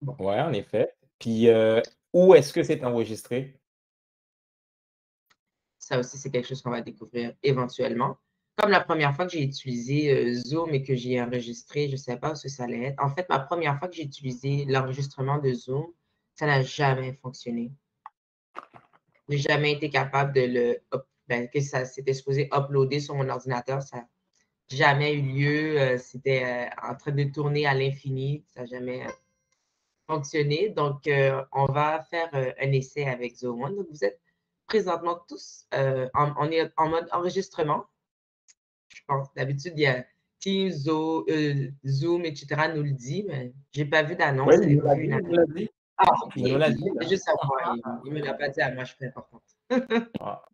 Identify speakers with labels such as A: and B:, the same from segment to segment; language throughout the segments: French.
A: Bon.
B: Ouais, en effet. Puis, où est-ce que c'est enregistré?
A: Ça aussi, c'est quelque chose qu'on va découvrir éventuellement. Comme la première fois que j'ai utilisé Zoom et que j'ai enregistré, je ne savais pas où ça allait être. En fait, ma première fois que j'ai utilisé l'enregistrement de Zoom, ça n'a jamais fonctionné. Je n'ai jamais été capable de que ça s'était supposé uploader sur mon ordinateur. Ça n'a jamais eu lieu. C'était en train de tourner à l'infini. Ça n'a jamais fonctionné. Donc, on va faire un essai avec Zoom One. Donc, vous êtes présentement tous, on est en mode enregistrement. Je pense, d'habitude, il y a Teams, Zoom, etc. nous le dit, mais je n'ai pas vu
B: Oui,
A: d'annonce.
B: il nous
A: Avez-vous
B: l'a
A: vu
B: dit,
A: une
B: il nous
A: annonce?
B: l'a dit.
A: Ah, OK.
B: Il nous l'a dit,
A: C'est
B: là.
A: juste à moi. Il ne me l'a pas dit à moi, je suis très importante.
B: Ah.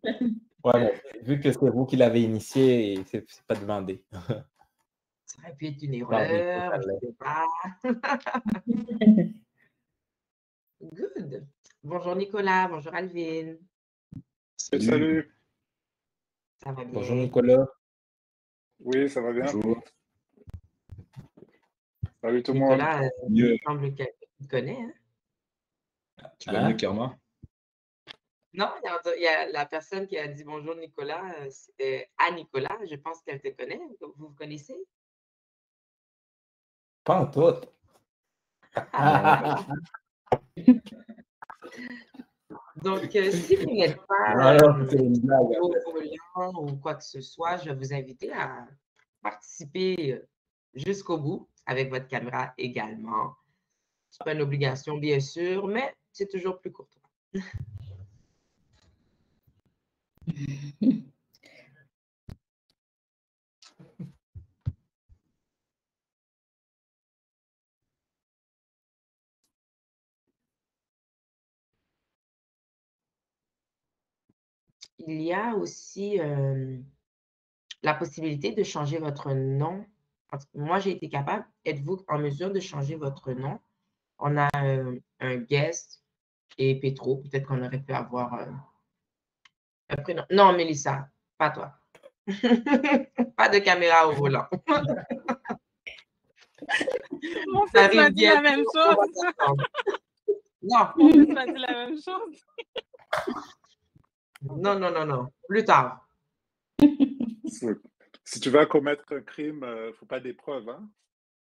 B: Ouais, mais vu que c'est vous qui l'avez initié, c'est pas demandé.
A: Ça aurait pu être une
B: Par défaut, ça
A: erreur, je ne
B: l'est.
A: sais pas. Good. Bonjour Nicolas, bonjour Alvin.
C: Salut.
A: Ça va
B: Bonjour
A: bien?
B: Nicolas.
C: Oui, ça va bien.
D: Bonjour.
C: Salut tout le monde.
A: Nicolas, il me semble que tu te connais, hein?
D: Tu vas mieux qu'Arma?
A: Non, il y a la personne qui a dit bonjour Nicolas, c'était à Nicolas. Je pense qu'elle te connaît. Vous vous connaissez?
B: Pas en tout.
A: Donc, si vous n'êtes pas
B: C'est une blague.
A: au volant ou quoi que ce soit, je vais vous inviter à participer jusqu'au bout avec votre caméra également. Ce n'est pas une obligation, bien sûr, mais c'est toujours plus courtois. Il y a aussi la possibilité de changer votre nom. Moi, j'ai été capable. Êtes-vous en mesure de changer votre nom? On a un guest et Petro. Peut-être qu'on aurait pu avoir un prénom. Non, Mélissa, pas toi. Pas de caméra au volant.
E: Mon fils m'a dit la même chose.
A: Non.
E: Mon fils m'a dit la même chose.
A: Non, non, non, non. Plus tard.
C: Si tu vas commettre un crime, il ne faut pas des preuves, hein?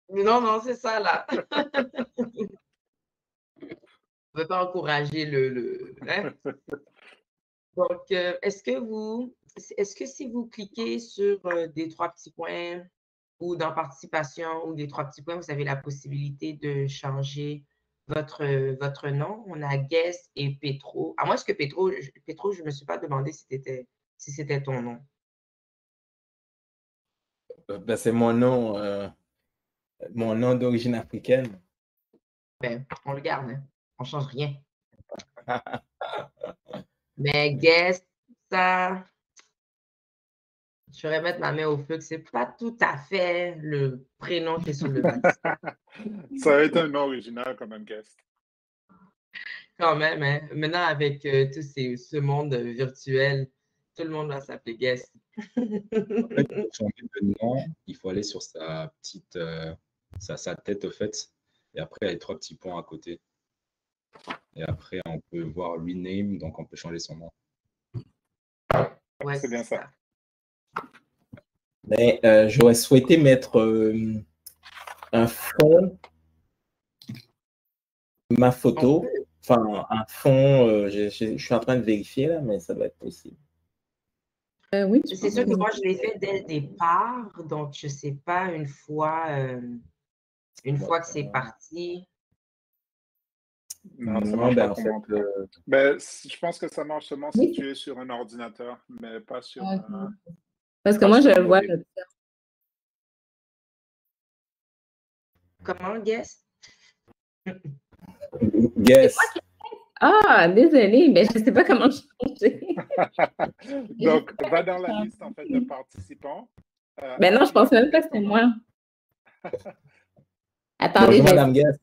A: Non, non, c'est ça, là. On ne veut pas encourager hein? Donc, est-ce que si vous cliquez sur des trois petits points ou dans participation ou des trois petits points, vous avez la possibilité de changer votre nom? On a Guest et Petro. À moins que Petro, je ne me suis pas demandé si c'était ton nom.
B: Ben, c'est mon nom d'origine africaine.
A: Ben, on le garde, hein? On ne change rien. Mais Guest, ça, je vais mettre ma main au feu que ce n'est pas tout à fait le prénom qui est sur le liste.
C: Ça va être un nom original comme un guest.
A: Quand même, hein? Maintenant, avec ce monde virtuel, tout le monde va s'appeler Guest.
D: En fait, pour changer de nom, il faut aller sur sa petite, sa tête, au fait. Et après, il y a les trois petits points à côté. Et après, on peut voir rename, donc on peut changer son nom.
A: Ouais,
C: c'est bien ça.
B: Mais j'aurais souhaité mettre un fond, ma photo, enfin un fond, je suis en train de vérifier là, mais ça doit être possible.
F: Oui,
A: c'est sûr que moi, je l'ai fait dès le départ, donc je ne sais pas, une fois que c'est parti.
C: Non, ça
B: Non,
C: marche
B: ben,
C: pas
B: en
C: pour
B: fait,
C: moi. Ben, je pense que ça marche seulement si tu es sur un ordinateur, mais pas sur
F: parce que moi, je le vois.
A: Comment, Guest?
B: Guest.
F: Ah, désolée, mais je ne sais pas comment changer.
C: Donc, va dans la liste en fait de participants.
F: Ben non, je ne pensais même pas que c'était moi. Attendez,
B: bonjour, Madame Guest.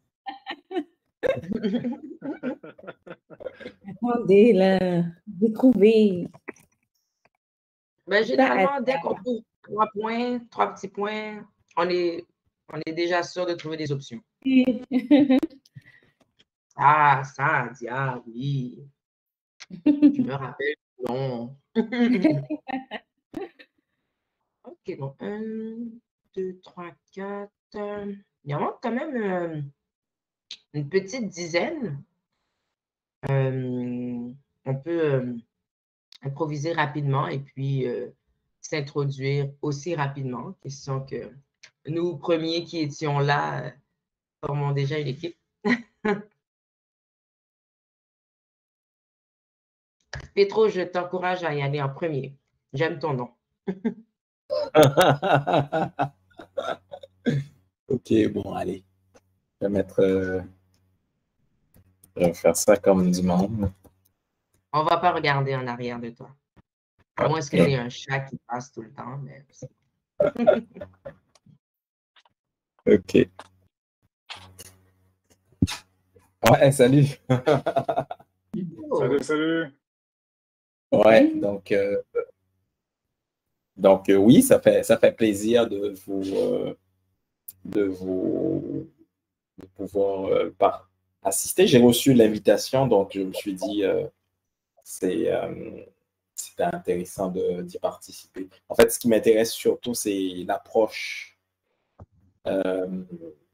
F: Attendez, là, découvrir.
A: Ben, généralement, dès qu'on trouve 3 points, 3 petits points, on est déjà sûr de trouver des options. Ah, ça, Dia, oui. Je me rappelle. Non. OK, bon. 1, 2, 3, 4. Il y en manque quand même une petite dizaine. On peut improviser rapidement et puis s'introduire aussi rapidement. Question que nous, premiers qui étions là, formons déjà une équipe. Pétro, je t'encourage à y aller en premier. J'aime ton nom.
B: Ok, bon, allez. Je vais mettre. Je vais faire ça comme du monde.
A: On ne va pas regarder en arrière de toi. À moins que tu aies un chat qui passe tout le temps. Mais...
B: Ok. Ouais, salut.
A: Oh.
C: Salut, salut.
B: Ouais, donc oui, ça fait plaisir de pouvoir assister. J'ai reçu l'invitation, donc je me suis dit c'était intéressant d'y participer. En fait, ce qui m'intéresse surtout, c'est l'approche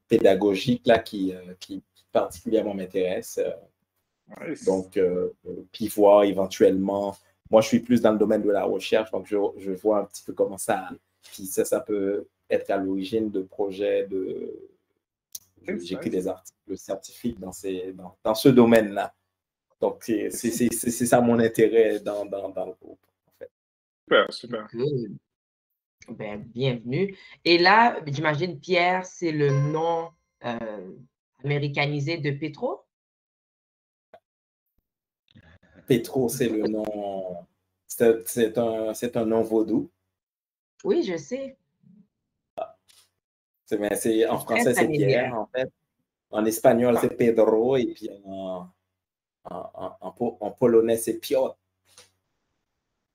B: pédagogique là, qui particulièrement m'intéresse.
C: Nice.
B: Donc, puis voir éventuellement, moi je suis plus dans le domaine de la recherche, donc je vois un petit peu comment puis ça peut être à l'origine de projets j'écris des articles scientifiques dans ce domaine-là. Donc, c'est ça mon intérêt dans le groupe, en fait.
C: Super, super.
A: Good. Ben, bienvenue. Et là, j'imagine Pierre, c'est le nom américanisé de Pétro?
B: Pétro, c'est le nom, c'est un nom vaudou.
A: Oui, je sais.
B: Mais en français, c'est Pierre, en fait. En espagnol, c'est Pedro, et puis en polonais, c'est Piotr.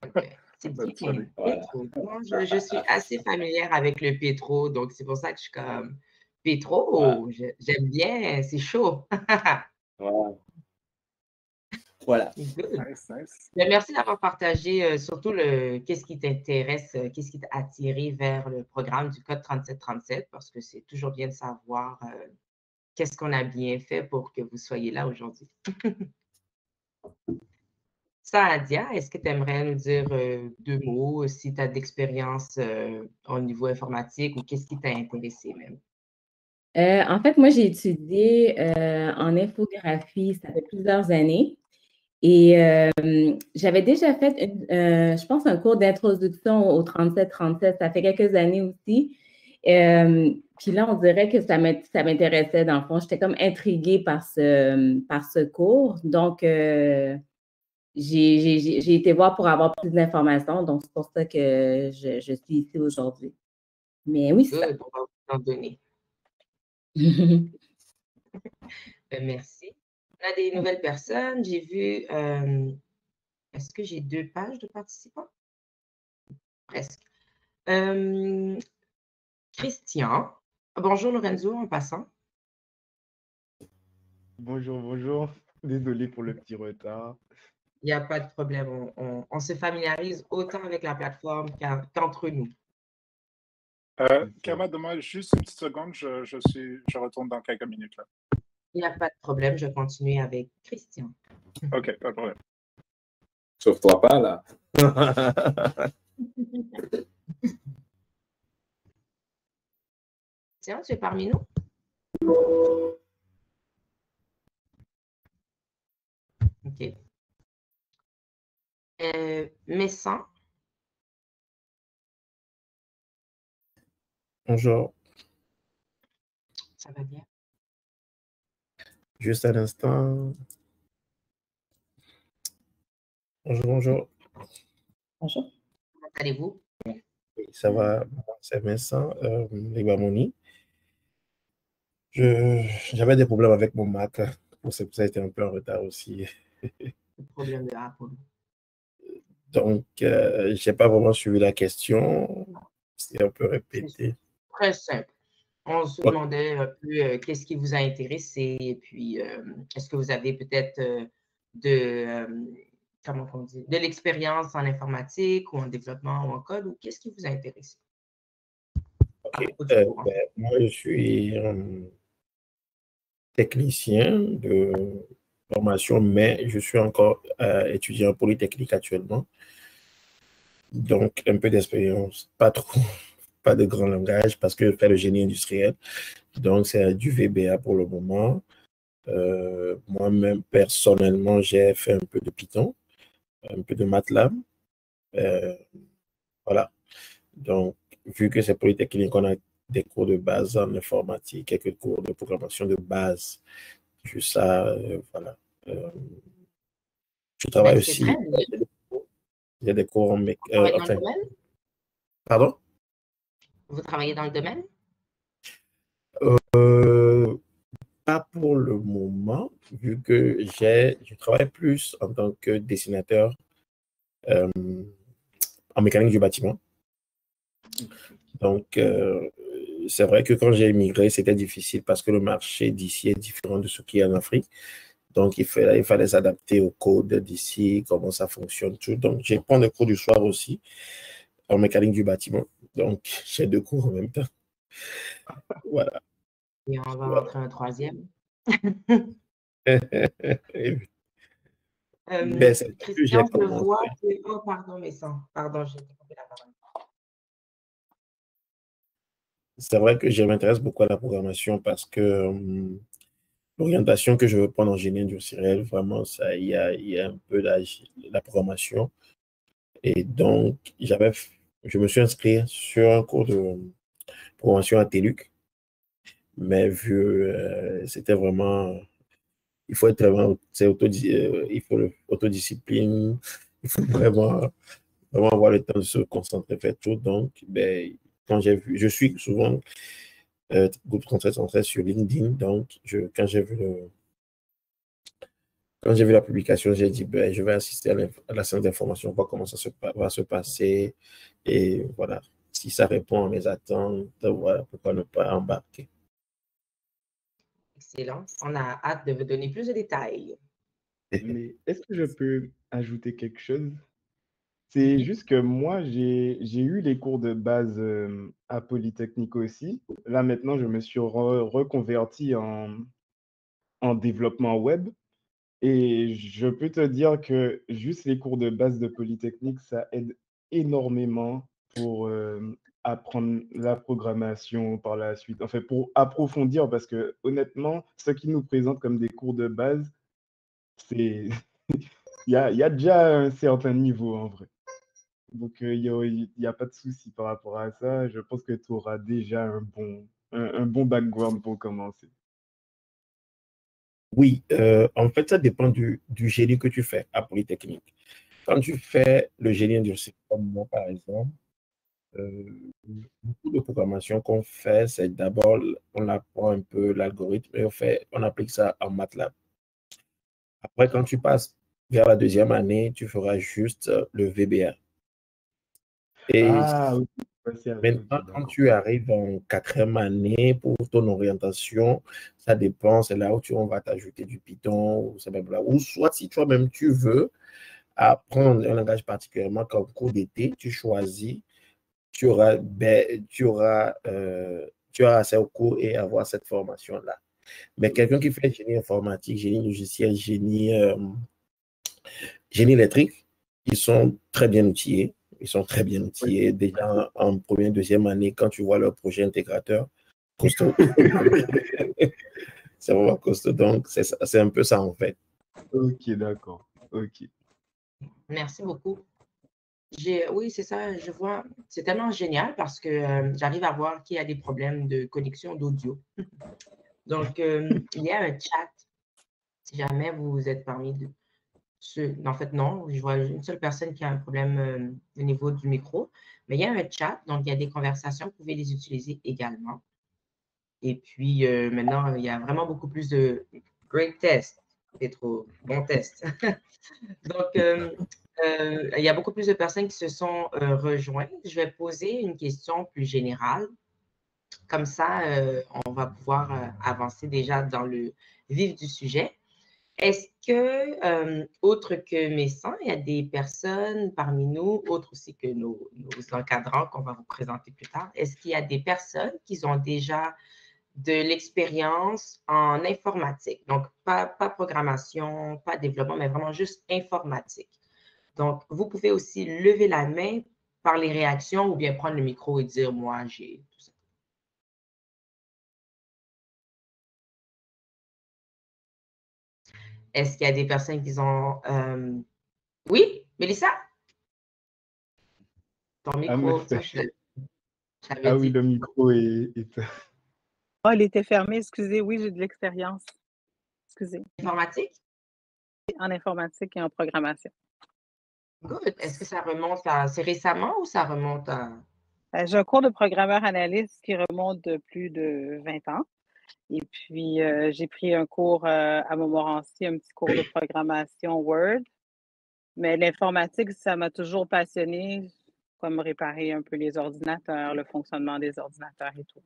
A: Okay. C'est bien. Voilà. Moi, je suis assez familière avec le Pétro, donc c'est pour ça que je suis comme Pétro, j'aime bien, c'est chaud.
B: Voilà.
C: Nice, nice.
A: Ben, merci d'avoir partagé surtout qu'est-ce qui t'intéresse, qu'est-ce qui t'a attiré vers le programme du Code 3737, parce que c'est toujours bien de savoir qu'est-ce qu'on a bien fait pour que vous soyez là aujourd'hui. Saadia, est-ce que tu aimerais nous dire 2 mots si tu as d'expérience au niveau informatique ou qu'est-ce qui t'a intéressé même?
F: En fait, moi, j'ai étudié en infographie, ça fait plusieurs années. Et j'avais déjà fait, je pense, un cours d'introduction au 3737, ça fait quelques années aussi. Puis là, on dirait que ça m'intéressait dans le fond. J'étais comme intriguée par ce cours. Donc, j'ai été voir pour avoir plus d'informations. Donc, c'est pour ça que je suis ici aujourd'hui. Mais oui, c'est ça.
A: On va vous en donner. Merci. On a des nouvelles personnes. J'ai vu, est-ce que j'ai 2 pages de participants? Presque. Christian. Bonjour Lorenzo, en passant.
G: Bonjour, bonjour. Désolé pour le petit retard.
A: Il n'y a pas de problème. On se familiarise autant avec la plateforme qu'entre nous.
C: Karma, donne-moi juste une petite seconde. Je retourne dans quelques minutes. Là.
A: Il n'y a pas de problème. Je continue avec Christian.
C: OK, pas de problème.
B: Sauve-toi pas, là.
A: Tiens, tu es parmi nous? OK. Messan.
G: Bonjour.
A: Ça va bien?
G: Juste un instant. Bonjour, bonjour.
F: Bonjour.
A: Comment allez-vous?
G: Oui, ça va, c'est Vincent Legbamoni. J'avais des problèmes avec mon Mac. C'est pour ça que j'étais un peu en retard aussi.
A: Problème de Apple.
G: Donc, je n'ai pas vraiment suivi la question. C'est un peu répété.
A: Très simple. On se demandait un peu qu'est-ce qui vous a intéressé et puis est-ce que vous avez peut-être comment on dit, de l'expérience en informatique ou en développement ou en code ou qu'est-ce qui vous a intéressé? À
G: Ok.
A: propos du cours, en fait.
G: Moi, je suis technicien de formation, mais je suis encore étudiant en polytechnique actuellement. Donc, un peu d'expérience, pas trop, pas de grand langage parce que je fais le génie industriel. Donc, c'est du VBA pour le moment. Moi-même, personnellement, j'ai fait un peu de Python, un peu de MATLAB. Voilà. Donc, vu que c'est polytechnique, on a des cours de base en informatique, quelques cours de programmation de base. Juste ça, voilà. Je travaille
A: Ben, c'est très
G: aussi.
A: bien.
G: Il y a des cours en
A: Vous travaillez dans
G: enfin,
A: le domaine?
G: pardon?
A: Vous travaillez dans le domaine?
G: Euh, Pas pour le moment, vu que je travaille plus en tant que dessinateur en mécanique du bâtiment. Donc, c'est vrai que quand j'ai immigré, c'était difficile parce que le marché d'ici est différent de ce qu'il y a en Afrique. Donc, il fallait s'adapter au code d'ici, comment ça fonctionne, tout. Donc, j'ai pris des cours du soir aussi en mécanique du bâtiment. Donc, j'ai 2 cours en même temps. Voilà.
A: Et on va
G: Voilà.
A: rentrer un troisième.
G: Ben, c'est que j'ai
A: Christian, je
G: commencé.
A: vois que... Oh, pardon, mais sans. Pardon, j'ai coupé la parole.
G: C'est vrai que je m'intéresse beaucoup à la programmation parce que l'orientation que je veux prendre en génie industriel, vraiment, ça, il y a un peu la programmation. Et donc, je me suis inscrit sur un cours de programmation à TELUC, mais vu, c'était vraiment, il faut être vraiment, il faut l'autodiscipline, il faut vraiment avoir le temps de se concentrer, faire tout. Donc, ben, quand j'ai vu, je suis souvent groupe concentré sur LinkedIn, donc quand j'ai vu la publication, j'ai dit, ben, je vais assister à la séance d'information, voir comment va se passer. Et voilà, si ça répond à mes attentes, voilà, pourquoi ne pas embarquer.
A: Excellent. On a hâte de vous donner plus de détails.
H: Mais est-ce que je peux ajouter quelque chose? C'est juste que moi, j'ai eu les cours de base à Polytechnique aussi. Là, maintenant, je me suis reconverti en développement web. Et je peux te dire que juste les cours de base de Polytechnique, ça aide énormément pour apprendre la programmation par la suite. Enfin, pour approfondir, parce que honnêtement, ce qu'ils nous présentent comme des cours de base, c'est il y a déjà un certain niveau en vrai. Donc, il y a pas de souci par rapport à ça. Je pense que tu auras déjà un bon background pour commencer.
G: Oui, en fait, ça dépend du génie que tu fais à Polytechnique. Quand tu fais le génie industriel, comme moi, par exemple, beaucoup de programmation qu'on fait, c'est d'abord, on apprend un peu l'algorithme et on applique ça en MATLAB. Après, quand tu passes vers la 2e année, tu feras juste le VBA. Et
H: Ah, oui.
G: maintenant,
H: Ok,
G: quand
H: d'accord.
G: tu arrives en 4e année pour ton orientation, ça dépend, c'est là où on va t'ajouter du Python ou ça même là. Ou soit si toi-même tu veux apprendre un langage particulièrement comme cours d'été, tu choisis, tu auras accès au cours et avoir cette formation-là. Mais quelqu'un qui fait génie informatique, génie logiciel, génie électrique, ils sont très bien outillés. Ils sont très bien outillés. Déjà en 1e, 2e année, quand tu vois leur projet intégrateur, costaud. C'est vraiment costaud. Donc, c'est un peu ça en fait.
H: Ok, d'accord. Ok.
A: Merci beaucoup. Oui, c'est ça, je vois. C'est tellement génial parce que j'arrive à voir qu'il y a des problèmes de connexion d'audio. Donc, il y a un chat. Si jamais vous êtes parmi ceux... En fait, non, je vois une seule personne qui a un problème au niveau du micro. Mais il y a un chat, donc il y a des conversations, vous pouvez les utiliser également. Et puis, maintenant, il y a vraiment beaucoup plus de great test. C'est trop bon test. Donc, il y a beaucoup plus de personnes qui se sont rejointes. Je vais poser une question plus générale. Comme ça, on va pouvoir avancer déjà dans le vif du sujet. Est-ce que, autre que Messan, il y a des personnes parmi nous, autres aussi que nos encadrants qu'on va vous présenter plus tard, est-ce qu'il y a des personnes qui ont déjà de l'expérience en informatique? Donc, pas programmation, pas développement, mais vraiment juste informatique. Donc, vous pouvez aussi lever la main par les réactions ou bien prendre le micro et dire, moi, j'ai tout ça. Est-ce qu'il y a des personnes qui ont... Oui, Mélissa? Ton micro, ça, je l'avais
H: Ah oui,
A: dit.
H: le micro est...
E: Oh, il était fermé, excusez. Oui, j'ai de l'expérience. Excusez.
A: Informatique?
E: En informatique et en programmation.
A: Good. Est-ce que ça remonte à... C'est récemment ou ça remonte à...
E: J'ai un cours de programmeur analyste qui remonte de plus de 20 ans. Et puis, j'ai pris un cours à Montmorency, un petit cours de programmation Word. Mais l'informatique, ça m'a toujours passionnée, comme réparer un peu les ordinateurs, le fonctionnement des ordinateurs et tout.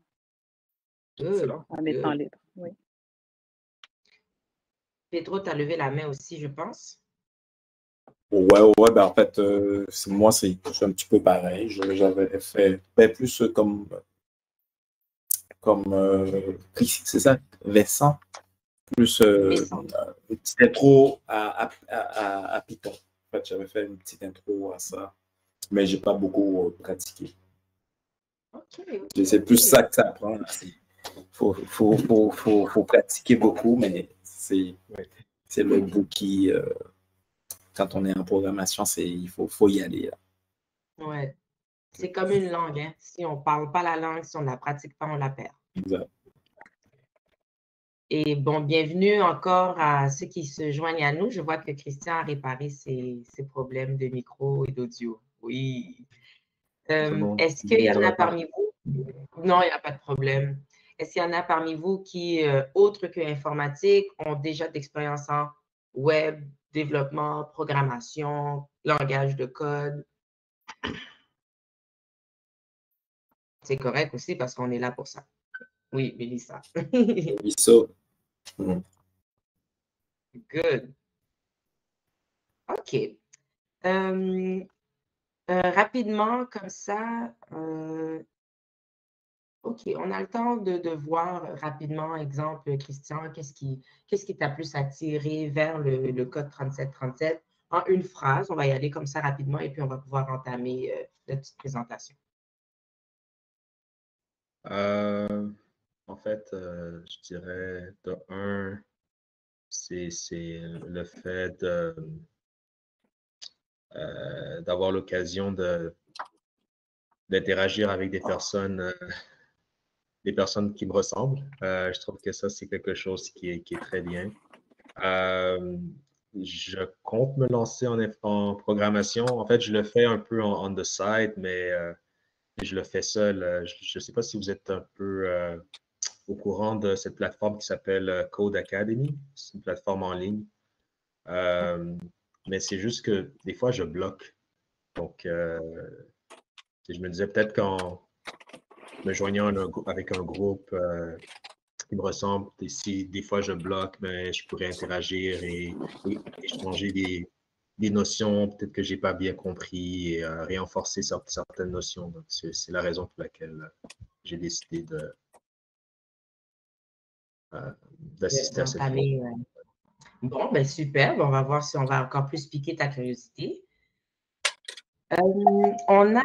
A: Good.
E: En étant libre, oui.
A: Pedro, tu as levé la main aussi, je pense.
B: Ouais, ben en fait, moi, c'est un petit peu pareil. J'avais fait plus comme c'est ça, Vincent, plus une petite intro à Python. En fait, j'avais fait une petite intro à ça, mais j'ai pas beaucoup pratiqué.
A: Okay.
B: C'est plus ça que ça prend. Faut pratiquer beaucoup, mais c'est le bout qui, quand on est en programmation, il faut y aller. Là.
A: Ouais. C'est comme une langue. Hein. Si on ne parle pas la langue, si on ne la pratique pas, on la perd.
B: Exact.
A: Et bon, bienvenue encore à ceux qui se joignent à nous. Je vois que Christian a réparé ses problèmes de micro et d'audio. Oui. Est-ce qu'il y en a parmi vous? Non, il n'y a pas de problème. Est-ce qu'il y en a parmi vous qui, autres que informatique, ont déjà d'expérience en web, développement, programmation, langage de code? C'est correct aussi parce qu'on est là pour ça. Oui, Mélissa.
B: Mélissa.
A: Good. OK. Rapidement, comme ça, OK, on a le temps de voir rapidement, exemple, Christian, qu'est-ce qui t'a plus attiré vers le code 3737? En une phrase, on va y aller comme ça rapidement et puis on va pouvoir entamer la petite présentation.
D: En fait, je dirais de un, c'est le fait d'avoir l'occasion d'interagir avec des personnes qui me ressemblent. Je trouve que ça, c'est quelque chose qui est très bien. Je compte me lancer en programmation. En fait, je le fais un peu on the side, mais je le fais seul. Je ne sais pas si vous êtes un peu au courant de cette plateforme qui s'appelle Code Academy. C'est une plateforme en ligne. Mais c'est juste que des fois, je bloque. Donc, je me disais peut-être qu'en me joignant avec un groupe qui me ressemble, si des fois je bloque, mais je pourrais interagir et échanger des notions peut-être que je n'ai pas bien compris et renforcer certaines notions. Donc, c'est la raison pour laquelle j'ai décidé d'assister à cette
A: D'entamer, Bon, ben super. On va voir si on va encore plus piquer ta curiosité. On a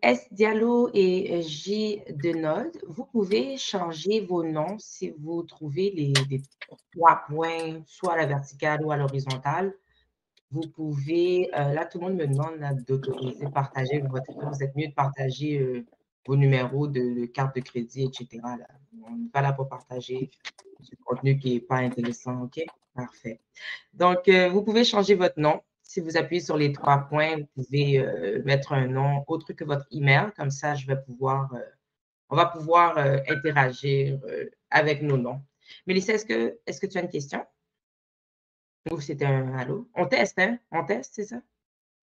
A: S Diallo et J Denode. Vous pouvez changer vos noms si vous trouvez les 3 points, soit à la verticale ou à l'horizontale. Vous pouvez, là, tout le monde me demande d'autoriser, partager votre écran. Vous êtes mieux de partager vos numéros de carte de crédit, etc. Là. On n'est pas là pour partager du contenu qui n'est pas intéressant. OK? Parfait. Donc, vous pouvez changer votre nom. Si vous appuyez sur les 3 points, vous pouvez mettre un nom autre que votre email. Comme ça, on va pouvoir interagir avec nos noms. Mélissa, est-ce que tu as une question? Ou c'était un allô? On teste, hein? On teste, c'est ça?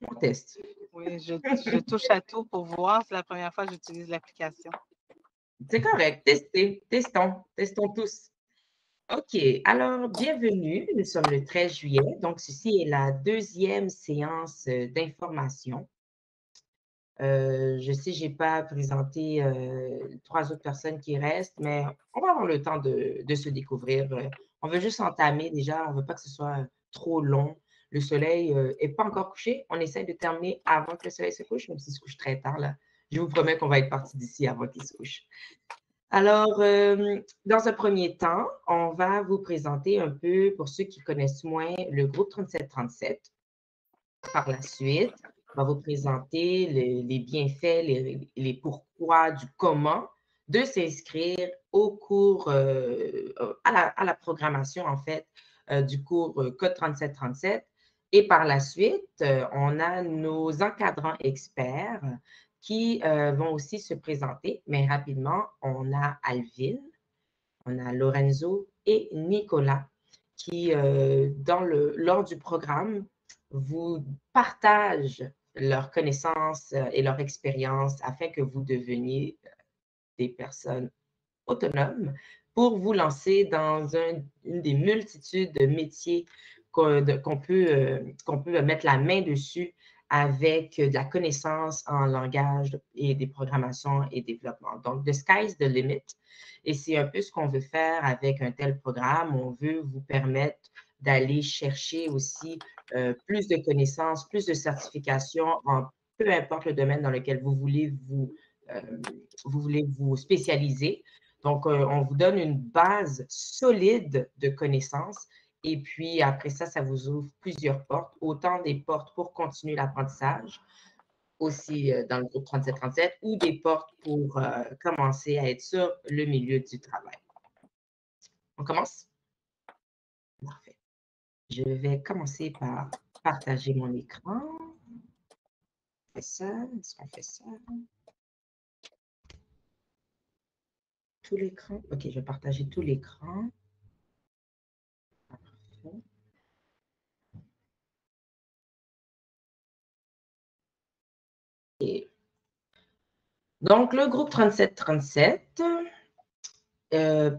A: On teste.
E: Oui, je touche à tout pour voir. C'est la première fois que j'utilise l'application.
A: C'est correct, testons tous. OK, alors bienvenue, nous sommes le 13 juillet, donc ceci est la deuxième séance d'information. Je sais, je n'ai pas présenté 3 autres personnes qui restent, mais on va avoir le temps de se découvrir. On veut juste entamer déjà, on ne veut pas que ce soit trop long. Le soleil n'est pas encore couché. On essaie de terminer avant que le soleil se couche, même s'il se couche très tard, là. Je vous promets qu'on va être parti d'ici avant qu'il se couche. Alors, dans un premier temps, on va vous présenter un peu, pour ceux qui connaissent moins, le groupe 3737. Par la suite, on va vous présenter les bienfaits, les pourquoi, du comment de s'inscrire au cours, à la programmation, en fait, du cours Code 3737. Et par la suite, on a nos encadrants experts qui vont aussi se présenter, mais rapidement, on a Alvin, on a Lorenzo et Nicolas qui, lors du programme, vous partagent leurs connaissances et leur expérience afin que vous deveniez des personnes autonomes pour vous lancer dans une des multitudes de métiers qu'on peut mettre la main dessus avec de la connaissance en langage et des programmations et développement. Donc, the sky's the limit. Et c'est un peu ce qu'on veut faire avec un tel programme. On veut vous permettre d'aller chercher aussi plus de connaissances, plus de certifications en peu importe le domaine dans lequel vous voulez vous spécialiser. Donc, on vous donne une base solide de connaissances et puis après ça, ça vous ouvre plusieurs portes, autant des portes pour continuer l'apprentissage, aussi dans le groupe 3737, ou des portes pour commencer à être sur le milieu du travail. On commence? Parfait. Je vais commencer par partager mon écran. On fait ça. Est-ce qu'on fait ça? Tout l'écran. OK, je vais partager tout l'écran. Parfait. Et donc, le groupe 3737,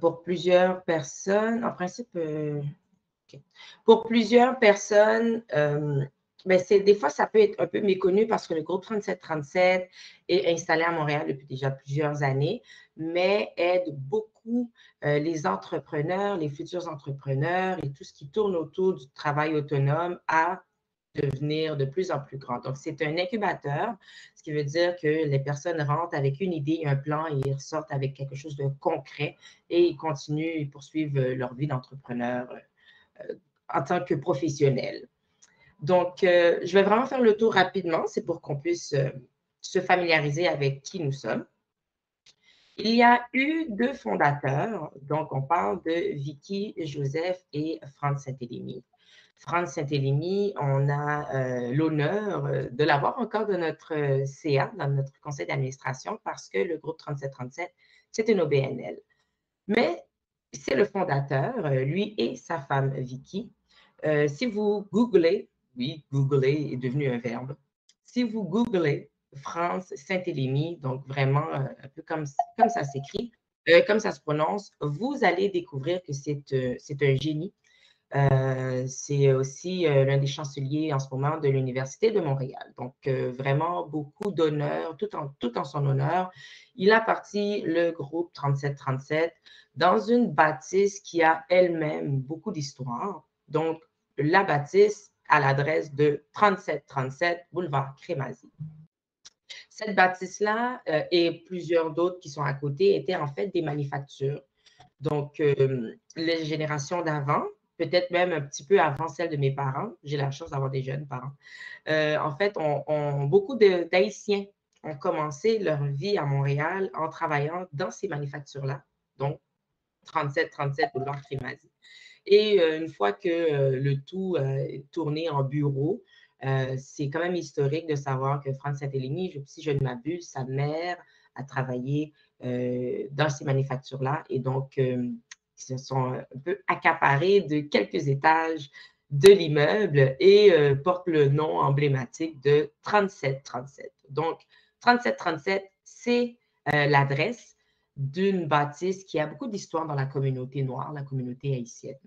A: pour plusieurs personnes, en principe, okay. Pour plusieurs personnes, ben des fois, ça peut être un peu méconnu parce que le groupe 3737 est installé à Montréal depuis déjà plusieurs années, mais aide beaucoup les entrepreneurs, les futurs entrepreneurs et tout ce qui tourne autour du travail autonome à devenir de plus en plus grand. Donc, c'est un incubateur, ce qui veut dire que les personnes rentrent avec une idée, un plan et ils ressortent avec quelque chose de concret et ils continuent, ils poursuivent leur vie d'entrepreneur en tant que professionnel. Donc, je vais vraiment faire le tour rapidement, c'est pour qu'on puisse se familiariser avec qui nous sommes. Il y a eu 2 fondateurs, donc on parle de Vicky Joseph et Franz Saint-Élémy. Franz Saint-Élémy, on a l'honneur de l'avoir encore de notre CA, dans notre conseil d'administration, parce que le groupe 3737, c'est une OBNL. Mais c'est le fondateur, lui et sa femme Vicky. Si vous googlez, oui, googler est devenu un verbe. Si vous googlez Franz Saint-Élémy, donc vraiment un peu comme ça s'écrit, comme ça se prononce, vous allez découvrir que c'est un génie. C'est aussi l'un des chanceliers en ce moment de l'Université de Montréal. Donc, vraiment beaucoup d'honneur, tout en son honneur. Il a parti le groupe 3737 dans une bâtisse qui a elle-même beaucoup d'histoire. Donc, la bâtisse à l'adresse de 3737 boulevard Crémazie. Cette bâtisse-là et plusieurs d'autres qui sont à côté étaient en fait des manufactures. Donc, les générations d'avant, peut-être même un petit peu avant celle de mes parents, j'ai la chance d'avoir des jeunes parents, en fait, beaucoup d'Haïtiens ont commencé leur vie à Montréal en travaillant dans ces manufactures-là, donc 3737 boulevard Crémazie. Et une fois que le tout est tourné en bureau, c'est quand même historique de savoir que Franz Saint-Élémy, si je ne m'abuse, sa mère a travaillé dans ces manufactures-là et donc ils se sont un peu accaparés de quelques étages de l'immeuble et portent le nom emblématique de 3737. Donc, 3737, c'est l'adresse. d'une bâtisse qui a beaucoup d'histoire dans la communauté noire, la communauté haïtienne.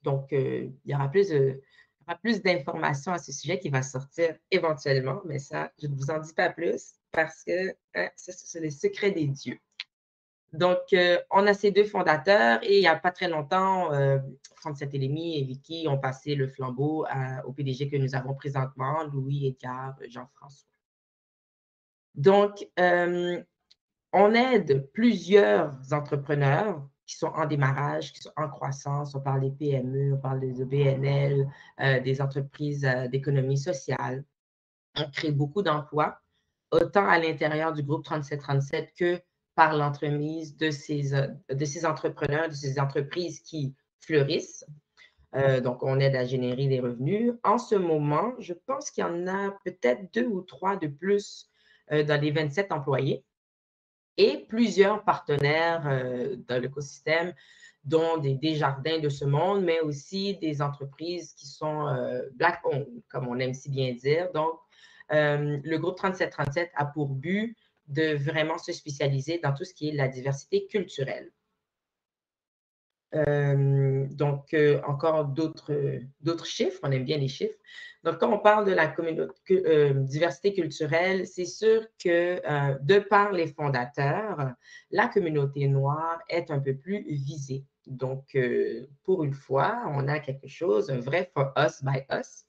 A: Donc, il y aura plus d'informations à ce sujet qui va sortir éventuellement, mais ça, je ne vous en dis pas plus parce que c'est le secret des dieux. Donc, on a ces deux fondateurs et il n'y a pas très longtemps, Franck Saint-Élémy et Vicky ont passé le flambeau au PDG que nous avons présentement, Louis Edgar Jean-François. Donc, on aide plusieurs entrepreneurs qui sont en démarrage, qui sont en croissance. On parle des PME, on parle des BNL, des entreprises d'économie sociale. On crée beaucoup d'emplois, autant à l'intérieur du groupe 3737 que par l'entremise de ces entrepreneurs, de ces entreprises qui fleurissent. Donc, on aide à générer des revenus. En ce moment, je pense qu'il y en a peut-être 2 ou 3 de plus dans les 27 employés et plusieurs partenaires dans l'écosystème, dont des jardins de ce monde, mais aussi des entreprises qui sont Black-owned, comme on aime si bien dire. Donc, le groupe 3737 a pour but de vraiment se spécialiser dans tout ce qui est la diversité culturelle. Donc, encore d'autres chiffres, on aime bien les chiffres. Donc, quand on parle de la diversité culturelle, c'est sûr que de par les fondateurs, la communauté noire est un peu plus visée. Donc, pour une fois, on a quelque chose, un vrai for us by us.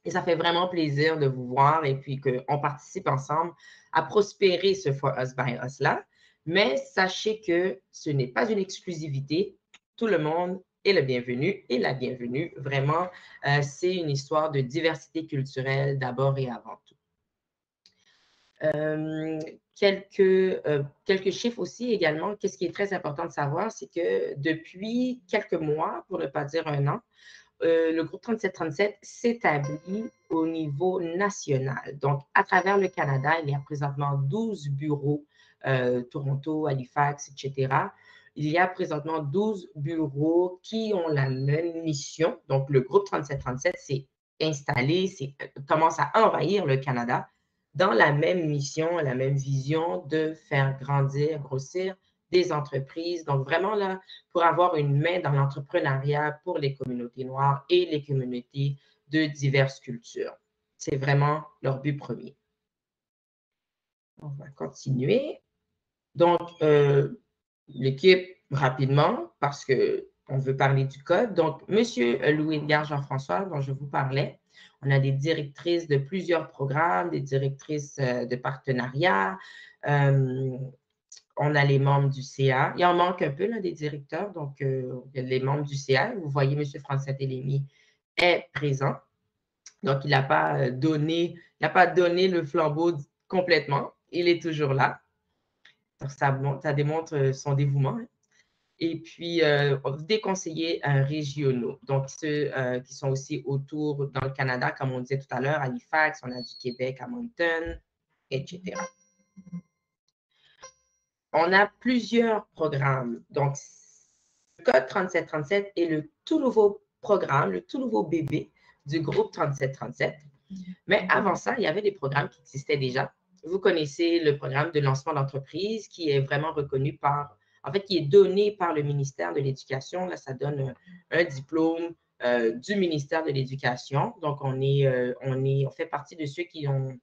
A: Et ça fait vraiment plaisir de vous voir et puis qu'on participe ensemble à prospérer ce for us by us-là. Mais sachez que ce n'est pas une exclusivité. Tout le monde est le bienvenu et la bienvenue. Vraiment, c'est une histoire de diversité culturelle d'abord et avant tout. Quelques chiffres aussi également. Qu'est-ce qui est très important de savoir, c'est que depuis quelques mois, pour ne pas dire un an, le groupe 3737 s'établit au niveau national. Donc, à travers le Canada, il y a présentement 12 bureaux, Toronto, Halifax, etc. Il y a présentement 12 bureaux qui ont la même mission. Donc, le groupe 3737 s'est installé, commence à envahir le Canada dans la même mission, la même vision de faire grandir, grossir des entreprises. Donc, vraiment là, pour avoir une main dans l'entrepreneuriat pour les communautés noires et les communautés de diverses cultures. C'est vraiment leur but premier. On va continuer. Donc, l'équipe, rapidement, parce qu'on veut parler du code. Donc, M. Louis Edgar Jean-François, dont je vous parlais, on a des directrices de plusieurs programmes, des directrices de partenariat. On a les membres du CA. Il en manque un peu, là, des directeurs. Donc, les membres du CA. Vous voyez, M. Franck Saint-Élémy est présent. Donc, il n'a pas donné le flambeau complètement. Il est toujours là. Donc, ça démontre son dévouement. Et puis, des conseillers régionaux, donc ceux qui sont aussi autour dans le Canada, comme on disait tout à l'heure, à Halifax, on a du Québec à Moncton, etc. On a plusieurs programmes. Donc, le code 3737 est le tout nouveau programme, le tout nouveau bébé du groupe 3737. Mais avant ça, il y avait des programmes qui existaient déjà. Vous connaissez le programme de lancement d'entreprise qui est vraiment reconnu qui est donné par le ministère de l'Éducation. Là, ça donne un diplôme du ministère de l'Éducation. Donc, on fait partie de ceux qui ont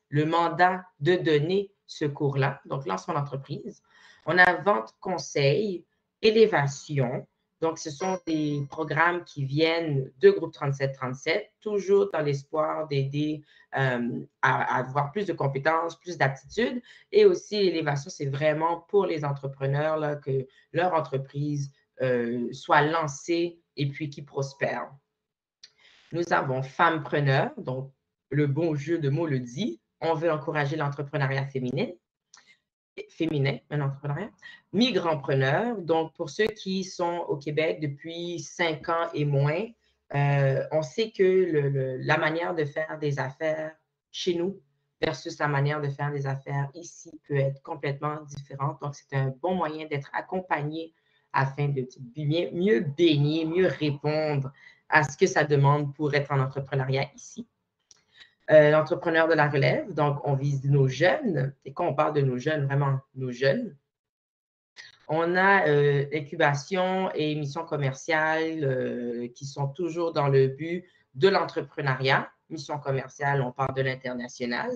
A: le mandat de donner ce cours-là. Donc, lancement d'entreprise. On a vente conseil, élévation. Donc, ce sont des programmes qui viennent de groupe 3737, toujours dans l'espoir d'aider à avoir plus de compétences, plus d'aptitudes. Et aussi, l'élévation, c'est vraiment pour les entrepreneurs, là, que leur entreprise soit lancée et puis qui prospère. Nous avons Femmepreneur, donc le bon jeu de mots le dit. On veut encourager l'entrepreneuriat féminin, un entrepreneuriat. Migrantpreneur, donc pour ceux qui sont au Québec depuis 5 ans et moins, on sait que la manière de faire des affaires chez nous versus la manière de faire des affaires ici peut être complètement différente. Donc, c'est un bon moyen d'être accompagné afin de mieux baigner, mieux répondre à ce que ça demande pour être en entrepreneuriat ici. l'entrepreneur de la relève. Donc, on vise nos jeunes. Et quand on parle de nos jeunes, vraiment nos jeunes, on a incubation et mission commerciale qui sont toujours dans le but de l'entrepreneuriat. Mission commerciale, on parle de l'international.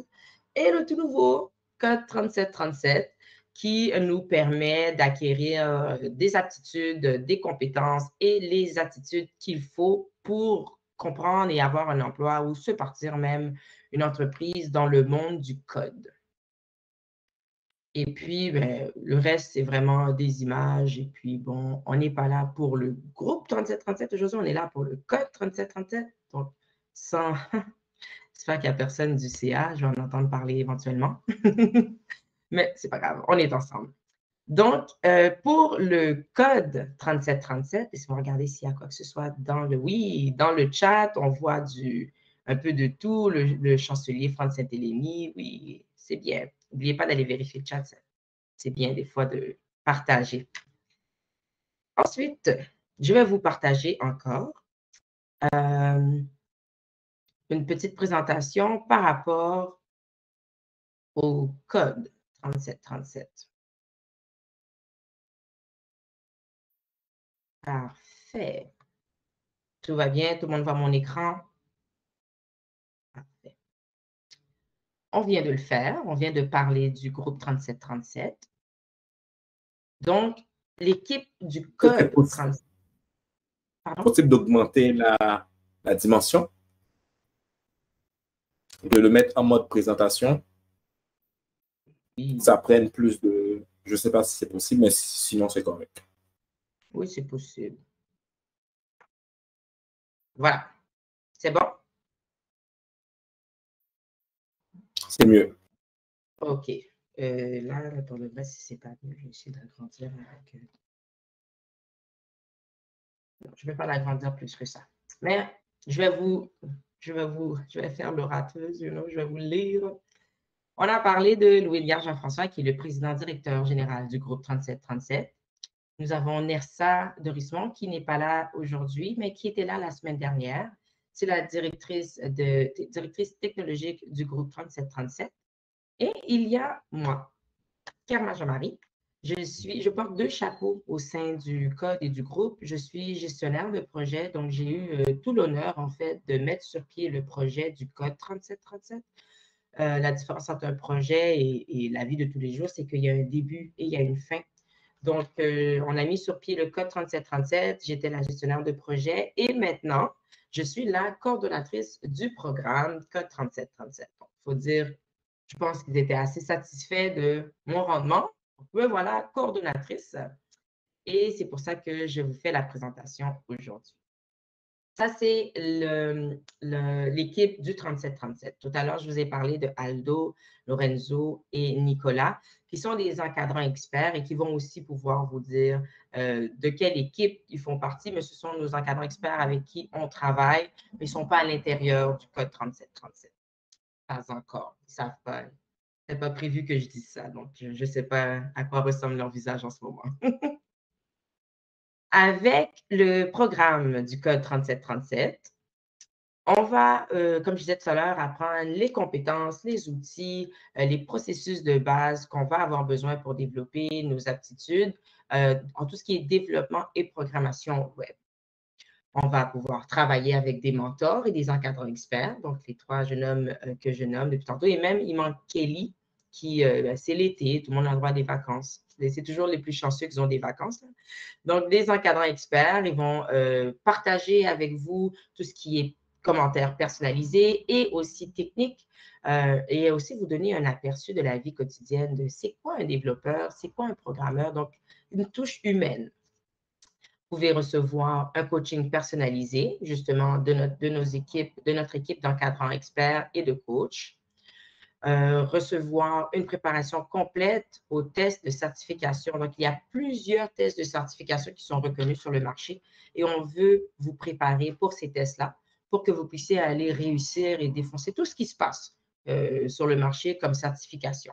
A: Et le tout nouveau Code 3737 qui nous permet d'acquérir des aptitudes, des compétences et les attitudes qu'il faut pour comprendre et avoir un emploi ou se partir même une entreprise dans le monde du code. Et puis, ben, le reste, c'est vraiment des images. Et puis, bon, on n'est pas là pour le groupe 3737 aujourd'hui, on est là pour le code 3737. Donc, sans... J'espère qu'il n'y a personne du CA, je vais en entendre parler éventuellement. Mais c'est pas grave, on est ensemble. Donc, pour le code 3737, laissez-moi regarder s'il y a quoi que ce soit dans le... Oui, dans le chat, on voit un peu de tout, le chancelier Franz Saint-Hélémy. Oui, c'est bien. N'oubliez pas d'aller vérifier le chat, c'est bien des fois de partager. Ensuite, je vais vous partager encore une petite présentation par rapport au code 3737. Parfait. Tout va bien, tout le monde voit mon écran. Parfait. On vient de le faire, on vient de parler du groupe 3737. Donc, l'équipe du code 3737.
B: Pardon? Possible d'augmenter la dimension, de le mettre en mode présentation. Oui. Ça prenne plus de... Je ne sais pas si c'est possible, mais sinon, c'est correct.
A: Oui, c'est possible. Voilà. C'est bon?
B: C'est mieux.
A: OK. Là, pour le reste, si ce n'est pas mieux, je vais essayer d'agrandir avec... Non, je ne vais pas l'agrandir plus que ça. Mais je vais faire l'orateuse, je vais vous lire. On a parlé de Louis-Édouard Jean-François, qui est le président-directeur général du groupe 3737. Nous avons Nersa de Rismond, qui n'est pas là aujourd'hui, mais qui était là la semaine dernière. C'est la directrice technologique du groupe 3737. Et il y a moi, Kerma Jean-Marie. Je porte 2 chapeaux au sein du code et du groupe. Je suis gestionnaire de projet, donc j'ai eu tout l'honneur, en fait, de mettre sur pied le projet du code 3737. La différence entre un projet et la vie de tous les jours, c'est qu'il y a un début et il y a une fin. Donc, on a mis sur pied le code 3737. J'étais la gestionnaire de projet et maintenant, je suis la coordonnatrice du programme code 3737. Donc, il faut dire, je pense qu'ils étaient assez satisfaits de mon rendement. Donc, me voilà coordonnatrice et c'est pour ça que je vous fais la présentation aujourd'hui. Ça, c'est l'équipe du 3737. Tout à l'heure, je vous ai parlé de Aldo, Lorenzo et Nicolas, qui sont des encadrants experts et qui vont aussi pouvoir vous dire de quelle équipe ils font partie, mais ce sont nos encadrants experts avec qui on travaille, mais ils ne sont pas à l'intérieur du code 3737. Pas encore. Ils ne savent pas. Ce n'est pas prévu que je dise ça, donc je ne sais pas à quoi ressemble leur visage en ce moment. Avec le programme du code 3737, on va, comme je disais tout à l'heure, apprendre les compétences, les outils, les processus de base qu'on va avoir besoin pour développer nos aptitudes en tout ce qui est développement et programmation web. On va pouvoir travailler avec des mentors et des encadrants experts, donc les 3 jeunes hommes que je nomme depuis tantôt, et même il manque Kelly, qui, c'est l'été, tout le monde a le droit des vacances. C'est toujours les plus chanceux qui ont des vacances. Là. Donc, des encadrants experts, ils vont partager avec vous tout ce qui est commentaires personnalisés et aussi techniques et aussi vous donner un aperçu de la vie quotidienne de c'est quoi un développeur, c'est quoi un programmeur, donc une touche humaine. Vous pouvez recevoir un coaching personnalisé, justement, de notre équipe d'encadrants experts et de coachs. Recevoir une préparation complète aux tests de certification. Donc, il y a plusieurs tests de certification qui sont reconnus sur le marché et on veut vous préparer pour ces tests-là pour que vous puissiez aller réussir et défoncer tout ce qui se passe sur le marché comme certification.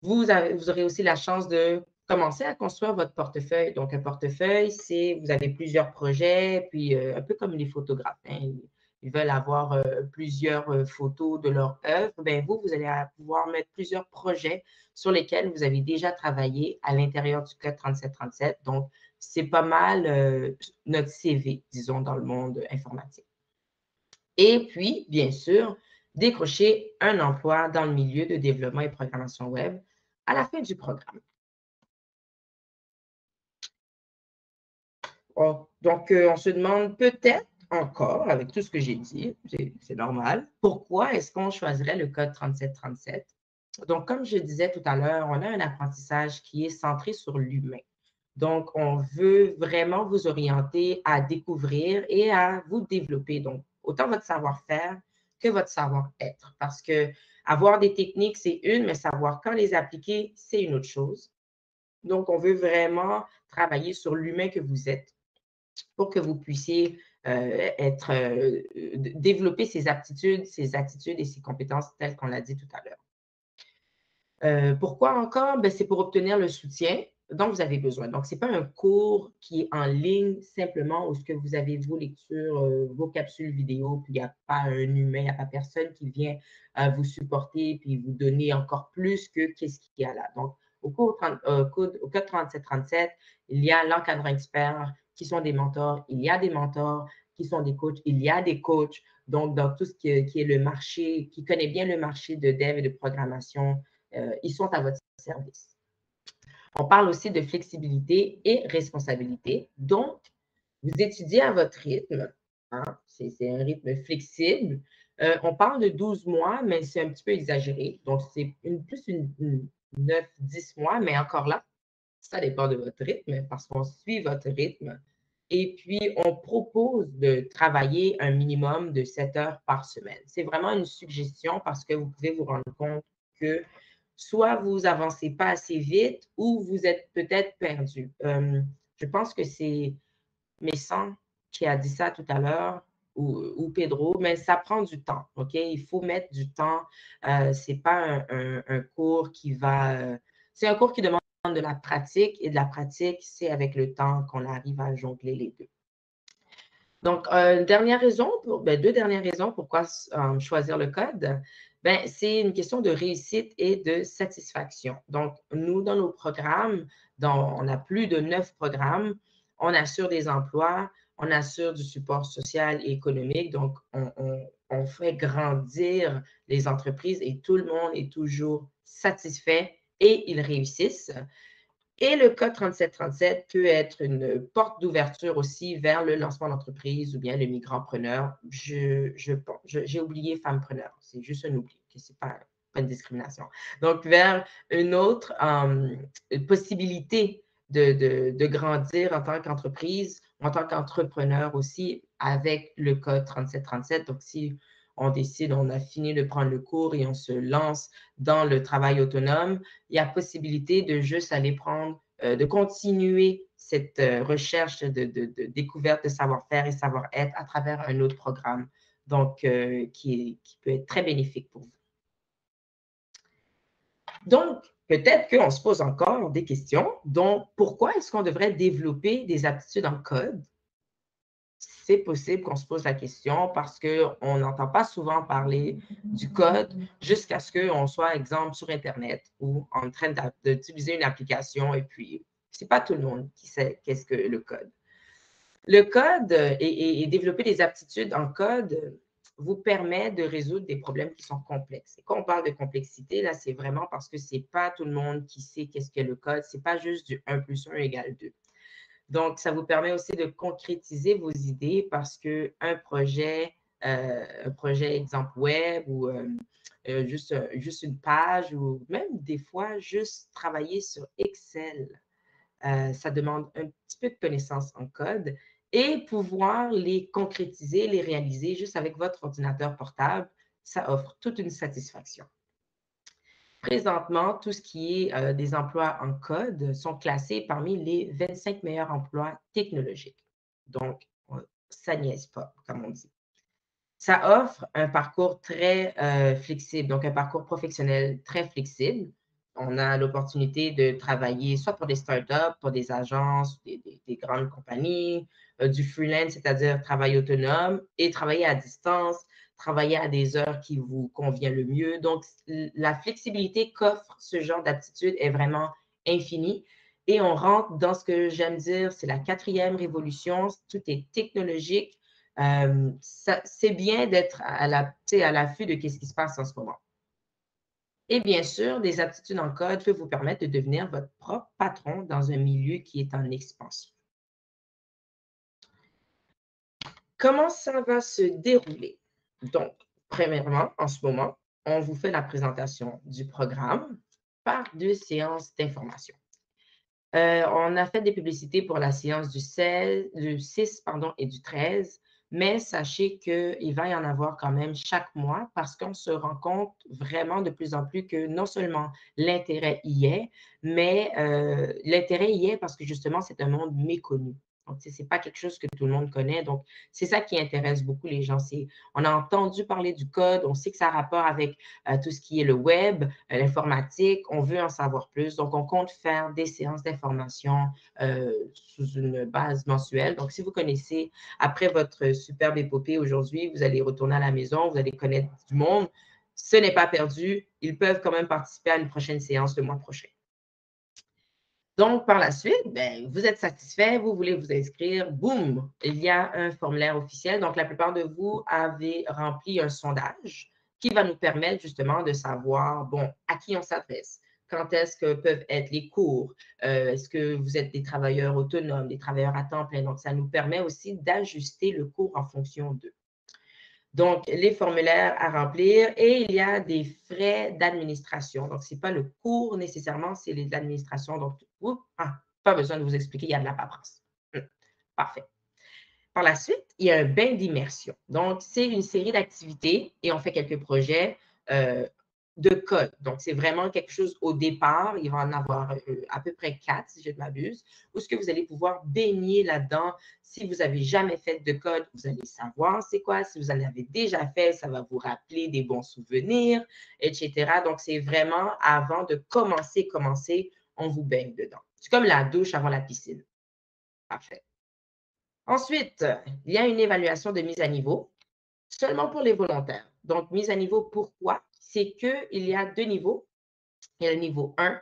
A: Vous aurez aussi la chance de commencer à construire votre portefeuille. Donc, un portefeuille, c'est vous avez plusieurs projets, puis un peu comme les photographes. Hein. ils veulent avoir plusieurs photos de leur œuvre, ben vous allez pouvoir mettre plusieurs projets sur lesquels vous avez déjà travaillé à l'intérieur du code 3737. Donc, c'est pas mal notre CV, disons, dans le monde informatique. Et puis, bien sûr, décrocher un emploi dans le milieu de développement et programmation web à la fin du programme. Donc, on se demande peut-être encore, avec tout ce que j'ai dit, c'est normal, pourquoi est-ce qu'on choisirait le code 3737? Donc, comme je disais tout à l'heure, on a un apprentissage qui est centré sur l'humain. Donc, on veut vraiment vous orienter à découvrir et à vous développer. Donc, autant votre savoir-faire que votre savoir-être. Parce que avoir des techniques, c'est une, mais savoir quand les appliquer, c'est une autre chose. Donc, on veut vraiment travailler sur l'humain que vous êtes pour que vous puissiez développer ces aptitudes, ces attitudes et ces compétences telles qu'on l'a dit tout à l'heure. Pourquoi encore? Ben, c'est pour obtenir le soutien dont vous avez besoin. Donc, ce n'est pas un cours qui est en ligne simplement où ce que vous avez vos lectures, vos capsules vidéo, puis il n'y a pas un humain, il n'y a pas personne qui vient vous supporter puis vous donner encore plus que qu'est-ce qu'il y a là. Donc, au code 3737, il y a l'encadrant expert qui sont des mentors, il y a des mentors qui sont des coachs, il y a des coachs. Donc, dans tout ce qui est le marché, qui connaît bien le marché de dev et de programmation, ils sont à votre service. On parle aussi de flexibilité et responsabilité. Donc, vous étudiez à votre rythme. Hein? C'est un rythme flexible. On parle de 12 mois, mais c'est un petit peu exagéré. Donc, c'est plus 9-10 mois, mais encore là, ça dépend de votre rythme parce qu'on suit votre rythme. Et puis, on propose de travailler un minimum de 7 heures par semaine. C'est vraiment une suggestion parce que vous pouvez vous rendre compte que soit vous avancez pas assez vite ou vous êtes peut-être perdu. Je pense que c'est Messan qui a dit ça tout à l'heure ou Pedro, mais ça prend du temps, OK? Il faut mettre du temps. Ce n'est pas un cours qui va… c'est un cours qui demande de la pratique et de la pratique, c'est avec le temps qu'on arrive à jongler les deux. Donc, deux dernières raisons pourquoi choisir le code. Ben, c'est une question de réussite et de satisfaction. Donc, nous, dans nos programmes, on a plus de 9 programmes, on assure des emplois, on assure du support social et économique. Donc, on fait grandir les entreprises et tout le monde est toujours satisfait et ils réussissent. Et le code 3737 peut être une porte d'ouverture aussi vers le lancement d'entreprise ou bien le migrantpreneur. J'ai oublié femmepreneur, c'est juste un oubli, ce n'est pas une discrimination. Donc, vers une autre possibilité de grandir en tant qu'entreprise, en tant qu'entrepreneur aussi avec le code 3737. Donc, si on décide, on a fini de prendre le cours et on se lance dans le travail autonome, il y a possibilité de juste aller prendre, de continuer cette recherche de découverte de savoir-faire et savoir-être à travers un autre programme, donc qui peut être très bénéfique pour vous. Donc, peut-être qu'on se pose encore des questions, dont pourquoi est-ce qu'on devrait développer des aptitudes en code? C'est possible qu'on se pose la question parce qu'on n'entend pas souvent parler du code jusqu'à ce qu'on soit, exemple, sur Internet ou en train d'utiliser une application et puis ce n'est pas tout le monde qui sait qu'est-ce que le code. Le code et développer des aptitudes en code vous permet de résoudre des problèmes qui sont complexes. Et quand on parle de complexité, là, c'est vraiment parce que ce n'est pas tout le monde qui sait qu'est-ce que le code. Ce n'est pas juste du 1 + 1 = 2. Donc, ça vous permet aussi de concrétiser vos idées parce qu'un projet, exemple web ou juste une page ou même des fois, juste travailler sur Excel, ça demande un petit peu de connaissances en code et pouvoir les concrétiser, les réaliser juste avec votre ordinateur portable, ça offre toute une satisfaction. Présentement, tout ce qui est des emplois en code sont classés parmi les 25 meilleurs emplois technologiques. Donc, ça niaise pas, comme on dit. Ça offre un parcours très flexible, donc un parcours professionnel très flexible. On a l'opportunité de travailler soit pour des startups, pour des agences, des grandes compagnies, du freelance, c'est-à-dire travail autonome, et travailler à distance, travailler à des heures qui vous conviennent le mieux. Donc, la flexibilité qu'offre ce genre d'aptitude est vraiment infinie. Et on rentre dans ce que j'aime dire, c'est la 4e révolution, tout est technologique. C'est bien d'être à l'affût de ce qui se passe en ce moment. Et bien sûr, des aptitudes en code peuvent vous permettre de devenir votre propre patron dans un milieu qui est en expansion. Comment ça va se dérouler? Donc, premièrement, en ce moment, on vous fait la présentation du programme par 2 séances d'information. On a fait des publicités pour la séance du 6 et du 13, mais sachez qu'il va y en avoir quand même chaque mois parce qu'on se rend compte vraiment de plus en plus que non seulement l'intérêt y est, mais l'intérêt y est parce que justement, c'est un monde méconnu. Donc, ce n'est pas quelque chose que tout le monde connaît. Donc, c'est ça qui intéresse beaucoup les gens. On a entendu parler du code, on sait que ça a rapport avec tout ce qui est le web, l'informatique, on veut en savoir plus. Donc, on compte faire des séances d'information sous une base mensuelle. Donc, si vous connaissez, après votre superbe épopée aujourd'hui, vous allez retourner à la maison, vous allez connaître du monde, ce n'est pas perdu. Ils peuvent quand même participer à une prochaine séance le mois prochain. Donc, par la suite, vous êtes satisfait, vous voulez vous inscrire, boum, il y a un formulaire officiel. Donc, la plupart de vous avez rempli un sondage qui va nous permettre justement de savoir, bon, à qui on s'adresse, quand est-ce que peuvent être les cours, est-ce que vous êtes des travailleurs autonomes, des travailleurs à temps plein. Donc, ça nous permet aussi d'ajuster le cours en fonction d'eux. Donc, les formulaires à remplir et il y a des frais d'administration. Donc, ce n'est pas le cours nécessairement, c'est l'administration. Donc, pas besoin de vous expliquer, il y a de la paperasse. Parfait. Par la suite, il y a un bain d'immersion. Donc, c'est une série d'activités et on fait quelques projets de code. Donc, c'est vraiment quelque chose au départ. Il va en avoir à peu près 4, si je ne m'abuse, où ce que vous allez pouvoir baigner là-dedans. Si vous n'avez jamais fait de code, vous allez savoir c'est quoi. Si vous en avez déjà fait, ça va vous rappeler des bons souvenirs, etc. Donc, c'est vraiment avant de commencer, on vous baigne dedans. C'est comme la douche avant la piscine. Parfait. Ensuite, il y a une évaluation de mise à niveau seulement pour les volontaires. Donc, mise à niveau, pourquoi? C'est qu'il y a 2 niveaux. Il y a le niveau 1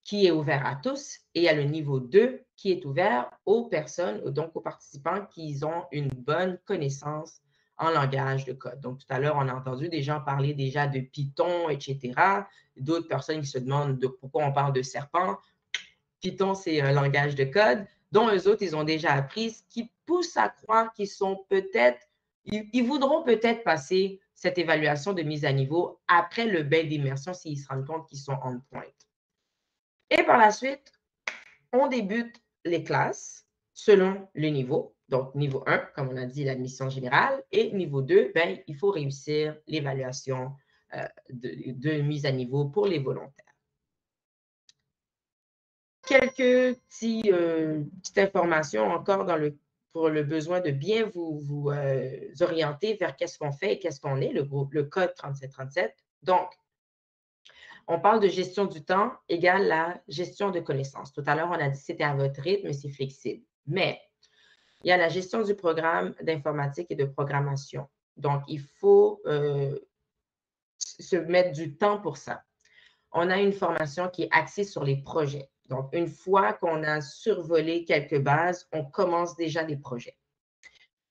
A: qui est ouvert à tous et il y a le niveau 2 qui est ouvert aux personnes, donc aux participants qui ont une bonne connaissance en langage de code. Donc, tout à l'heure, on a entendu des gens parler déjà de Python, etc. D'autres personnes qui se demandent pourquoi on parle de serpent. Python, c'est un langage de code dont eux autres, ils ont déjà appris, ce qui pousse à croire qu'ils sont peut-être, ils voudront peut-être passer cette évaluation de mise à niveau après le bain d'immersion s'ils se rendent compte qu'ils sont on point. Et par la suite, on débute les classes selon le niveau. Donc, niveau 1, comme on a dit, l'admission générale. Et niveau 2, il faut réussir l'évaluation de mise à niveau pour les volontaires. Quelques petites informations encore pour le besoin de bien vous orienter vers qu'est-ce qu'on fait et qu'est-ce qu'on est, le code 3737. Donc, on parle de gestion du temps égale la gestion de connaissances. Tout à l'heure, on a dit que c'était à votre rythme, c'est flexible. Mais il y a la gestion du programme d'informatique et de programmation. Donc, il faut se mettre du temps pour ça. On a une formation qui est axée sur les projets. Donc, une fois qu'on a survolé quelques bases, on commence déjà des projets.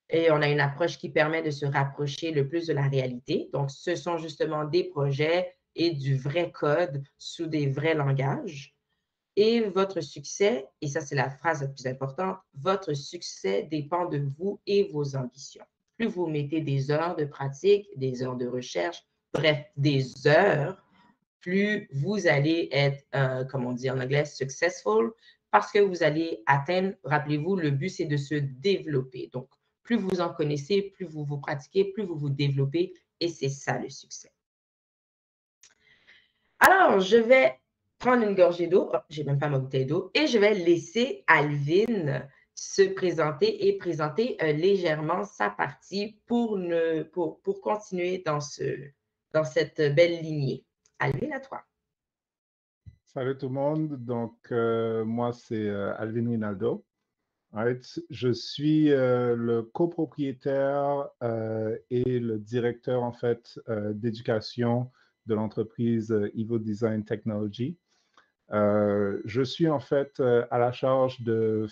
A: Et on a une approche qui permet de se rapprocher le plus de la réalité. Donc, ce sont justement des projets et du vrai code sous des vrais langages. Et votre succès, et ça c'est la phrase la plus importante, votre succès dépend de vous et vos ambitions. Plus vous mettez des heures de pratique, des heures de recherche, bref, des heures, plus vous allez être, comme on dit en anglais, successful, parce que vous allez atteindre, rappelez-vous, le but, c'est de se développer. Donc, plus vous en connaissez, plus vous vous pratiquez, plus vous vous développez, et c'est ça le succès. Alors, je vais prendre une gorgée d'eau, je n'ai même pas ma bouteille d'eau, et je vais laisser Alvin se présenter et présenter légèrement sa partie pour continuer dans cette belle lignée. Alvin, à toi.
C: Salut tout le monde. Donc, moi, c'est Alvin Rinaldo. Right. Je suis le copropriétaire et le directeur en fait d'éducation de l'entreprise Evo Design Technology. Je suis en fait à la charge de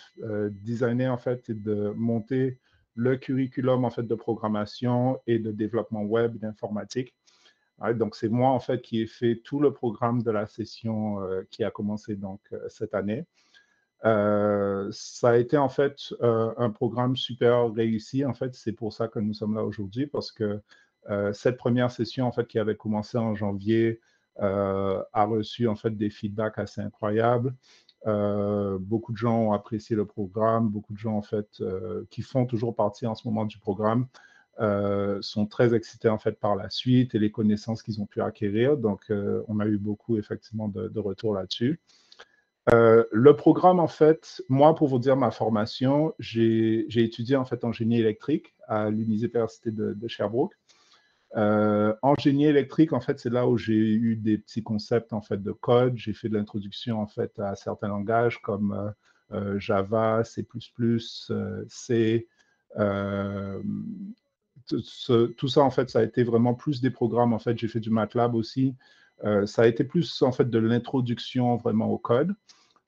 C: designer en fait et de monter le curriculum en fait de programmation et de développement web et d'informatique. Right. Donc c'est moi en fait qui ai fait tout le programme de la session qui a commencé donc cette année. Ça a été en fait un programme super réussi. En fait, c'est pour ça que nous sommes là aujourd'hui, parce que cette première session en fait qui avait commencé en janvier a reçu en fait des feedbacks assez incroyables. Beaucoup de gens ont apprécié le programme. Beaucoup de gens en fait qui font toujours partie en ce moment du programme sont très excités en fait par la suite et les connaissances qu'ils ont pu acquérir. Donc, on a eu beaucoup effectivement de retours là-dessus. Le programme, en fait, moi, pour vous dire ma formation, j'ai étudié en fait en génie électrique à l'Université de Sherbrooke. En génie électrique, en fait, c'est là où j'ai eu des petits concepts en fait de code. J'ai fait de l'introduction en fait à certains langages comme Java, C++, C. Tout ça, en fait, ça a été vraiment plus des programmes. En fait, j'ai fait du MATLAB aussi. Ça a été plus en fait de l'introduction vraiment au code.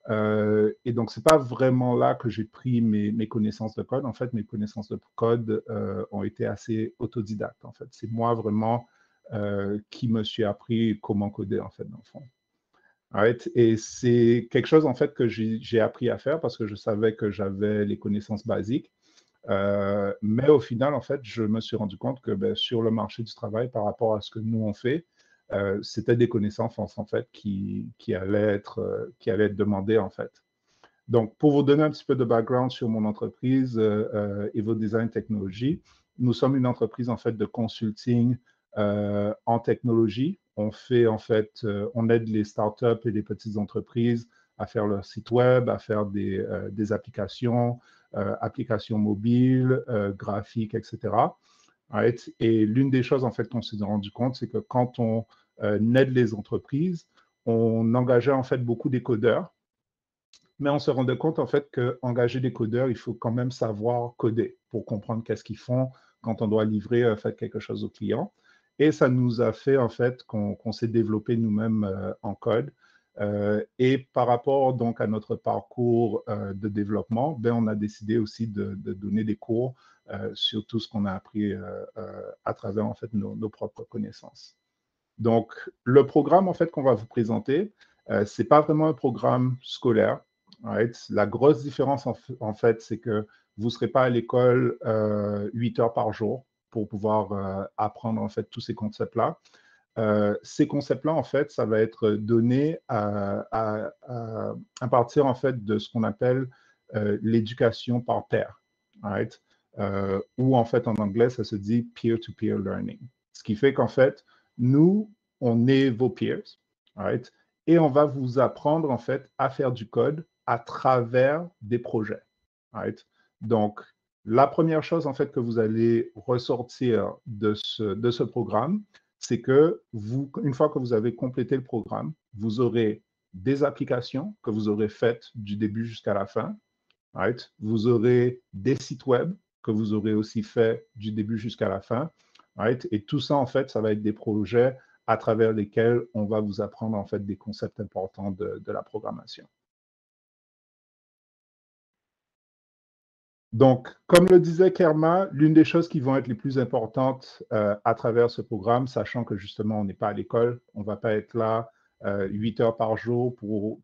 C: Et donc, ce n'est pas vraiment là que j'ai pris mes connaissances de code. En fait, mes connaissances de code ont été assez autodidactes. En fait, c'est moi vraiment qui me suis appris comment coder, en fait, dans le fond. Right? Et c'est quelque chose, en fait, que j'ai appris à faire parce que je savais que j'avais les connaissances basiques. Mais au final, en fait, je me suis rendu compte que ben, sur le marché du travail, par rapport à ce que nous, on fait, c'était des connaissances en fait qui allaient être demandées en fait. Donc, pour vous donner un petit peu de background sur mon entreprise, Evo Design Technology, nous sommes une entreprise en fait de consulting en technologie. On fait en fait, on aide les startups et les petites entreprises à faire leur site web, à faire des applications, applications mobiles, graphiques, etc. Right? Et l'une des choses en fait qu'on s'est rendu compte, c'est que quand on aide les entreprises, on engageait en fait beaucoup des codeurs, mais on se rendait compte en fait qu'engager des codeurs, il faut quand même savoir coder pour comprendre qu'est-ce qu'ils font quand on doit livrer en fait, quelque chose au client. Et ça nous a fait en fait qu'on s'est développé nous-mêmes en code. Et par rapport donc à notre parcours de développement, ben, on a décidé aussi de donner des cours sur tout ce qu'on a appris à travers en fait nos propres connaissances. Donc, le programme en fait qu'on va vous présenter, ce n'est pas vraiment un programme scolaire. Right? La grosse différence en fait, c'est que vous ne serez pas à l'école 8 heures par jour pour pouvoir apprendre en fait tous ces concepts-là. Ces concepts-là, en fait, ça va être donné à partir en fait de ce qu'on appelle l'éducation par pair, right? Ou en fait en anglais, ça se dit peer-to-peer learning. Ce qui fait qu'en fait, nous, on est vos peers, right? Et on va vous apprendre en fait à faire du code à travers des projets, right? Donc, la première chose en fait que vous allez ressortir de ce programme, c'est que une fois que vous avez complété le programme, vous aurez des applications que vous aurez faites du début jusqu'à la fin. Right? Vous aurez des sites web que vous aurez aussi fait du début jusqu'à la fin. Right? Et tout ça, en fait, ça va être des projets à travers lesquels on va vous apprendre en fait des concepts importants de la programmation. Donc, comme le disait Kerma, l'une des choses qui vont être les plus importantes à travers ce programme, sachant que justement, on n'est pas à l'école, on ne va pas être là 8 heures par jour pour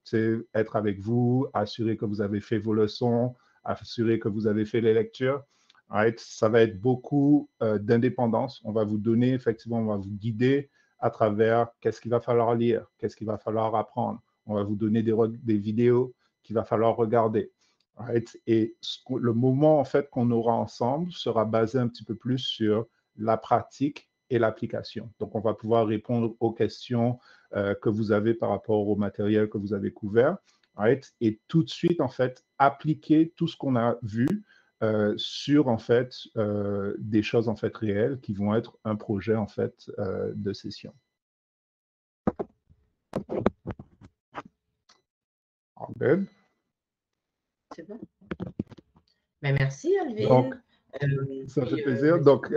C: être avec vous, assurer que vous avez fait vos leçons, assurer que vous avez fait les lectures. Right? Ça va être beaucoup d'indépendance. On va vous donner, effectivement, on va vous guider à travers qu'est-ce qu'il va falloir lire, qu'est-ce qu'il va falloir apprendre. On va vous donner des vidéos qu'il va falloir regarder. Right? Et le moment en fait qu'on aura ensemble sera basé un petit peu plus sur la pratique et l'application. Donc, on va pouvoir répondre aux questions que vous avez par rapport au matériel que vous avez couvert. Right? Et tout de suite, en fait, appliquer tout ce qu'on a vu sur en fait des choses en fait réelles qui vont être un projet en fait de session. All good.
A: C'est bon. Ben, merci,
C: Donc,
A: Alvin.
C: ça fait
A: Puis,
C: plaisir. Donc,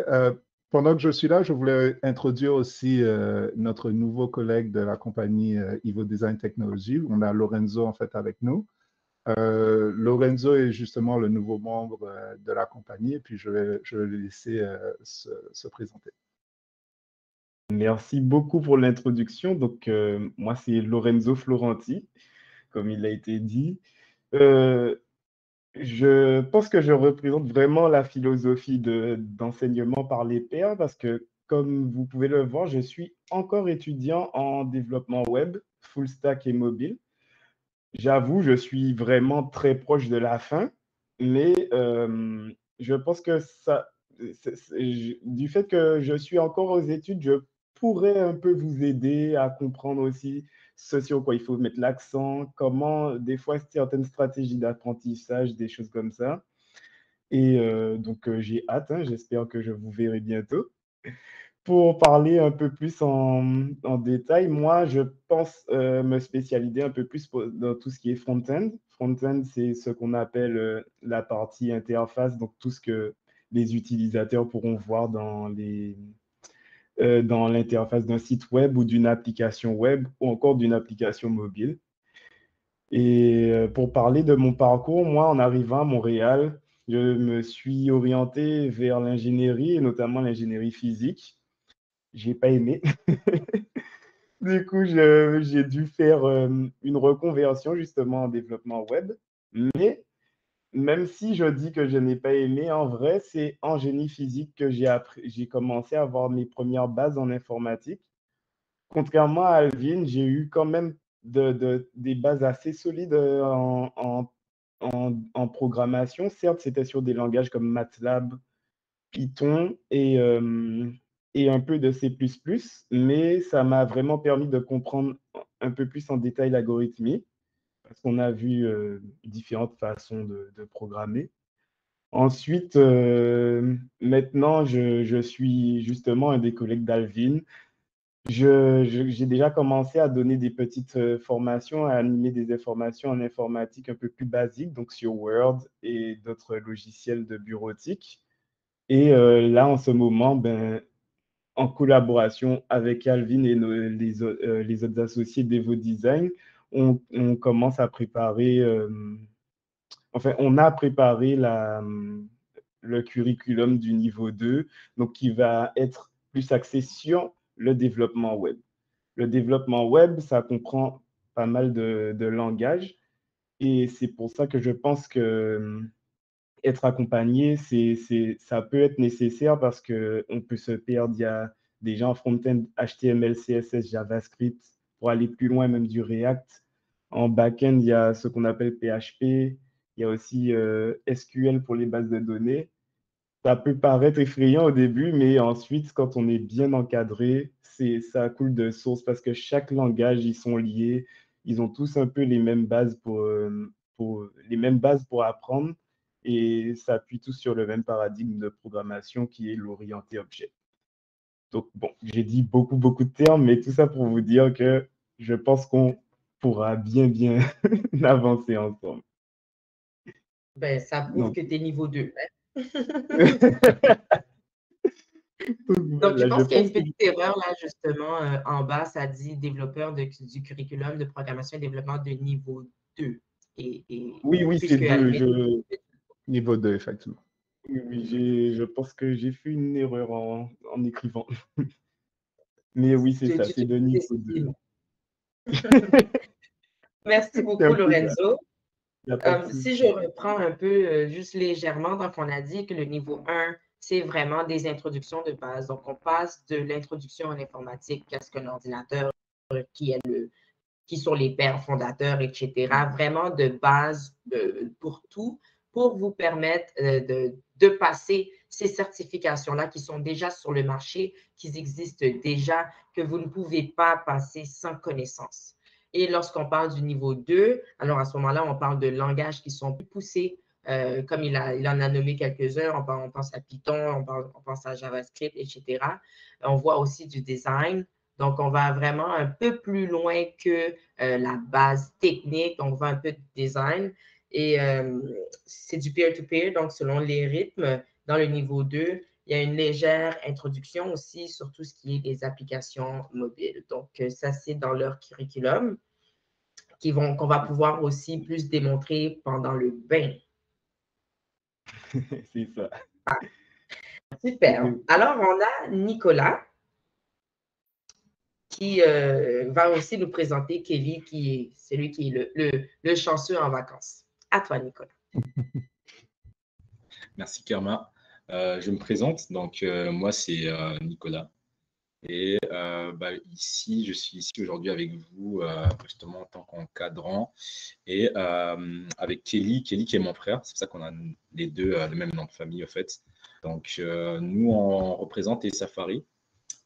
C: pendant que je suis là, je voulais introduire aussi notre nouveau collègue de la compagnie Evo Design Technology. On a Lorenzo, en fait, avec nous. Lorenzo est justement le nouveau membre de la compagnie, et puis je vais le laisser se présenter.
H: Merci beaucoup pour l'introduction. Donc, moi, c'est Lorenzo Florenti, comme il a été dit. Je pense que je représente vraiment la philosophie d'enseignement par les pairs parce que, comme vous pouvez le voir, je suis encore étudiant en développement web, full stack et mobile. J'avoue, je suis vraiment très proche de la fin, mais je pense que du fait que je suis encore aux études, je pourrais un peu vous aider à comprendre aussi ce sur quoi il faut mettre l'accent, comment des fois certaines stratégies d'apprentissage, des choses comme ça. Et donc, j'ai hâte, hein, j'espère que je vous verrai bientôt. Pour parler un peu plus en détail, moi, je pense me spécialiser un peu plus dans tout ce qui est front-end. Front-end, c'est ce qu'on appelle la partie interface, donc tout ce que les utilisateurs pourront voir dans l'interface d'un site web ou d'une application web ou encore d'une application mobile. Et pour parler de mon parcours, moi, en arrivant à Montréal, je me suis orienté vers l'ingénierie et notamment l'ingénierie physique. J'ai pas aimé. Du coup, j'ai dû faire une reconversion justement en développement web. Mais même si je dis que je n'ai pas aimé, en vrai, c'est en génie physique que j'ai commencé à avoir mes premières bases en informatique. Contrairement à Alvin, j'ai eu quand même des bases assez solides en programmation. Certes, c'était sur des langages comme MATLAB, Python et un peu de C++, mais ça m'a vraiment permis de comprendre un peu plus en détail l'algorithmie, parce qu'on a vu différentes façons de programmer. Ensuite, maintenant, je suis justement un des collègues d'Alvin. J'ai déjà commencé à donner des petites formations, à animer des informations en informatique un peu plus basiques, donc sur Word et d'autres logiciels de bureautique. Et là, en ce moment, en collaboration avec Alvin et les autres associés d'Evo Design, on commence à préparer, enfin, on a préparé le curriculum du niveau 2, donc qui va être plus axé sur le développement web. Le développement web, ça comprend pas mal de langages et c'est pour ça que je pense que être accompagné, ça peut être nécessaire parce qu'on peut se perdre. Il y a déjà en front-end HTML, CSS, JavaScript, pour aller plus loin, même du React. En back-end, il y a ce qu'on appelle PHP. Il y a aussi SQL pour les bases de données. Ça peut paraître effrayant au début, mais ensuite, quand on est bien encadré, ça coule de source parce que chaque langage, ils sont liés. Ils ont tous un peu les mêmes bases pour apprendre et ça appuie tous sur le même paradigme de programmation qui est l'orienté objet. Donc, bon, j'ai dit beaucoup, beaucoup de termes, mais tout ça pour vous dire que je pense qu'on pourra bien avancer ensemble.
A: Ben, ça prouve
H: Donc,
A: que tu es niveau 2. Hein? Donc,
H: voilà,
A: je
H: je
A: pense qu'il y a
H: pense
A: une
H: que
A: petite erreur là, justement, en bas, ça dit développeur du curriculum de programmation et développement de niveau 2. Et
H: oui, c'est
A: puisque
H: 2.
A: Alvin,
C: Niveau 2, effectivement.
H: Oui, je pense que j'ai fait une erreur en écrivant. Mais oui, c'est ça, c'est de niveau 2.
A: Merci
H: C'est un
A: beaucoup,
H: peu grave.
A: Lorenzo.
H: Il n'y a pas de
A: Si
H: souci.
A: je reprends un peu juste légèrement, donc on a dit que le niveau 1, c'est vraiment des introductions de base. Donc, on passe de l'introduction en informatique, qu'est-ce qu'un ordinateur, qui sont les pères fondateurs, etc. Vraiment de base pour tout, pour vous permettre de passer ces certifications-là qui sont déjà sur le marché, qui existent déjà, que vous ne pouvez pas passer sans connaissance. Et lorsqu'on parle du niveau 2, alors à ce moment-là, on parle de langages qui sont plus poussés, comme il en a nommé quelques-uns, on pense à Python, on pense à JavaScript, etc. On voit aussi du design. Donc, on va vraiment un peu plus loin que la base technique, on va un peu de design. Et c'est du peer-to-peer, donc selon les rythmes. Dans le niveau 2, il y a une légère introduction aussi sur tout ce qui est des applications mobiles. Donc, ça, c'est dans leur curriculum qu'on va pouvoir aussi plus démontrer pendant le bain.
H: C'est ça.
A: Ah, super. Alors, on a Nicolas qui va aussi nous présenter Kelly, qui est celui qui est le chanceux en vacances. À toi, Nicolas.
D: Merci, Karma. Je me présente. Donc, moi, c'est Nicolas. Et ici, je suis ici aujourd'hui avec vous, justement en tant qu'encadrant, et avec Kelly qui est mon frère. C'est pour ça qu'on a les deux le même nom de famille, en fait. Donc, nous, on représente Safari.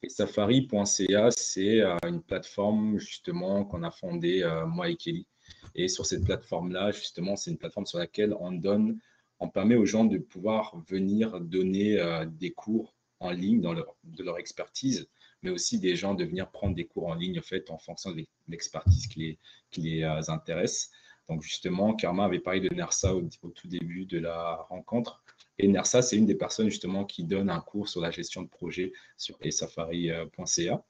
D: Et Safari.ca, c'est une plateforme, justement, qu'on a fondée, moi et Kelly. Et sur cette plateforme-là, justement, c'est une plateforme sur laquelle on permet aux gens de pouvoir venir donner des cours en ligne de leur expertise, mais aussi des gens de venir prendre des cours en ligne, en fait, en fonction de l'expertise qui les intéresse. Donc, justement, Karma avait parlé de Nersa au tout début de la rencontre. Et Nersa, c'est une des personnes, justement, qui donne un cours sur la gestion de projet sur safari.ca.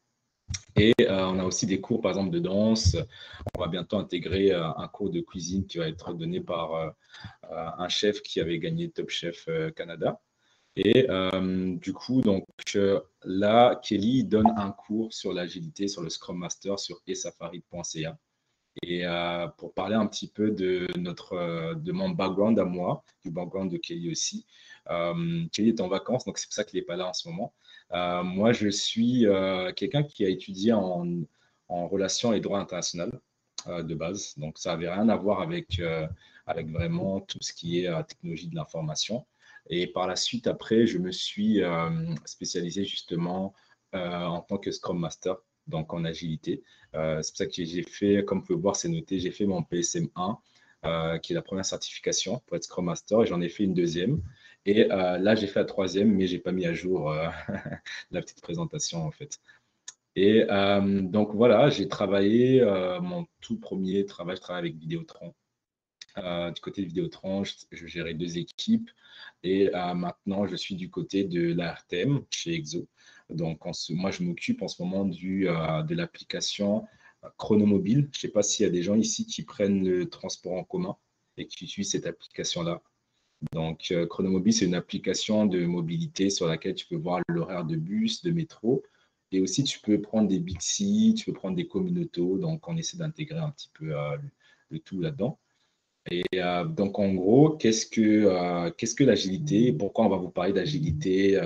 D: Et on a aussi des cours, par exemple, de danse. On va bientôt intégrer un cours de cuisine qui va être donné par un chef qui avait gagné Top Chef Canada. Et du coup, donc là, Kelly donne un cours sur l'agilité, sur le Scrum Master, sur esafari.ca. Et pour parler un petit peu de mon background à moi, du background de Kelly aussi. Kelly est en vacances, donc c'est pour ça qu'il n'est pas là en ce moment. Moi, je suis quelqu'un qui a étudié en relations et droit international de base. Donc, ça n'avait rien à voir avec vraiment tout ce qui est technologie de l'information. Et par la suite, après, je me suis spécialisé justement en tant que Scrum Master, donc en agilité. C'est pour ça que j'ai fait, comme vous pouvez voir, c'est noté, j'ai fait mon PSM1, qui est la première certification pour être Scrum Master, et j'en ai fait une deuxième. Et là, j'ai fait la troisième, mais je n'ai pas mis à jour la petite présentation, en fait. Et donc, voilà, j'ai travaillé, mon tout premier travail, je travaille avec Vidéotron. Du côté de Vidéotron, je gérais 2 équipes, et maintenant, je suis du côté de l'ARTM chez Exo. Donc, moi, je m'occupe en ce moment de l'application Chronomobile. Je ne sais pas s'il y a des gens ici qui prennent le transport en commun et qui utilisent cette application-là. Donc, Chronomobile, c'est une application de mobilité sur laquelle tu peux voir l'horaire de bus, de métro. Et aussi, tu peux prendre des Bixi, tu peux prendre des Communautos. Donc, on essaie d'intégrer un petit peu le tout là-dedans. Et donc, en gros, qu'est-ce que l'agilité? Pourquoi on va vous parler d'agilité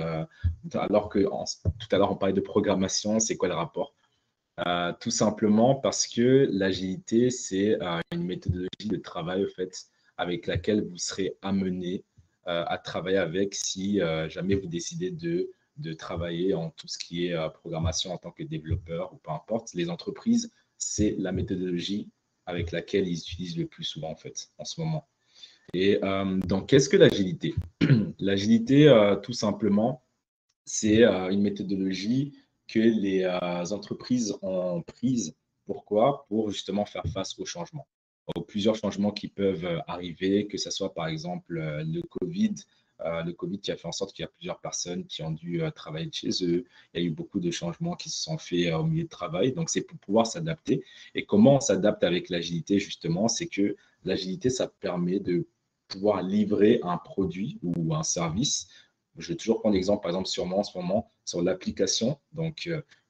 D: alors que tout à l'heure, on parlait de programmation? C'est quoi le rapport? Tout simplement parce que l'agilité, c'est une méthodologie de travail, en fait, avec laquelle vous serez amené à travailler avec si jamais vous décidez de travailler en tout ce qui est programmation en tant que développeur ou peu importe. Les entreprises, c'est la méthodologie avec laquelle ils utilisent le plus souvent, en fait, en ce moment. Et donc, qu'est-ce que l'agilité? L'agilité, tout simplement, c'est une méthodologie que les entreprises ont prise. Pourquoi? Pour justement faire face aux changements, aux plusieurs changements qui peuvent arriver, que ce soit par exemple le Covid qui a fait en sorte qu'il y a plusieurs personnes qui ont dû travailler de chez eux. Il y a eu beaucoup de changements qui se sont faits au milieu de travail. Donc, c'est pour pouvoir s'adapter. Et comment on s'adapte avec l'agilité, justement? C'est que l'agilité, ça permet de pouvoir livrer un produit ou un service. Je vais toujours prendre l'exemple, par exemple, sur moi en ce moment, sur l'application. Donc,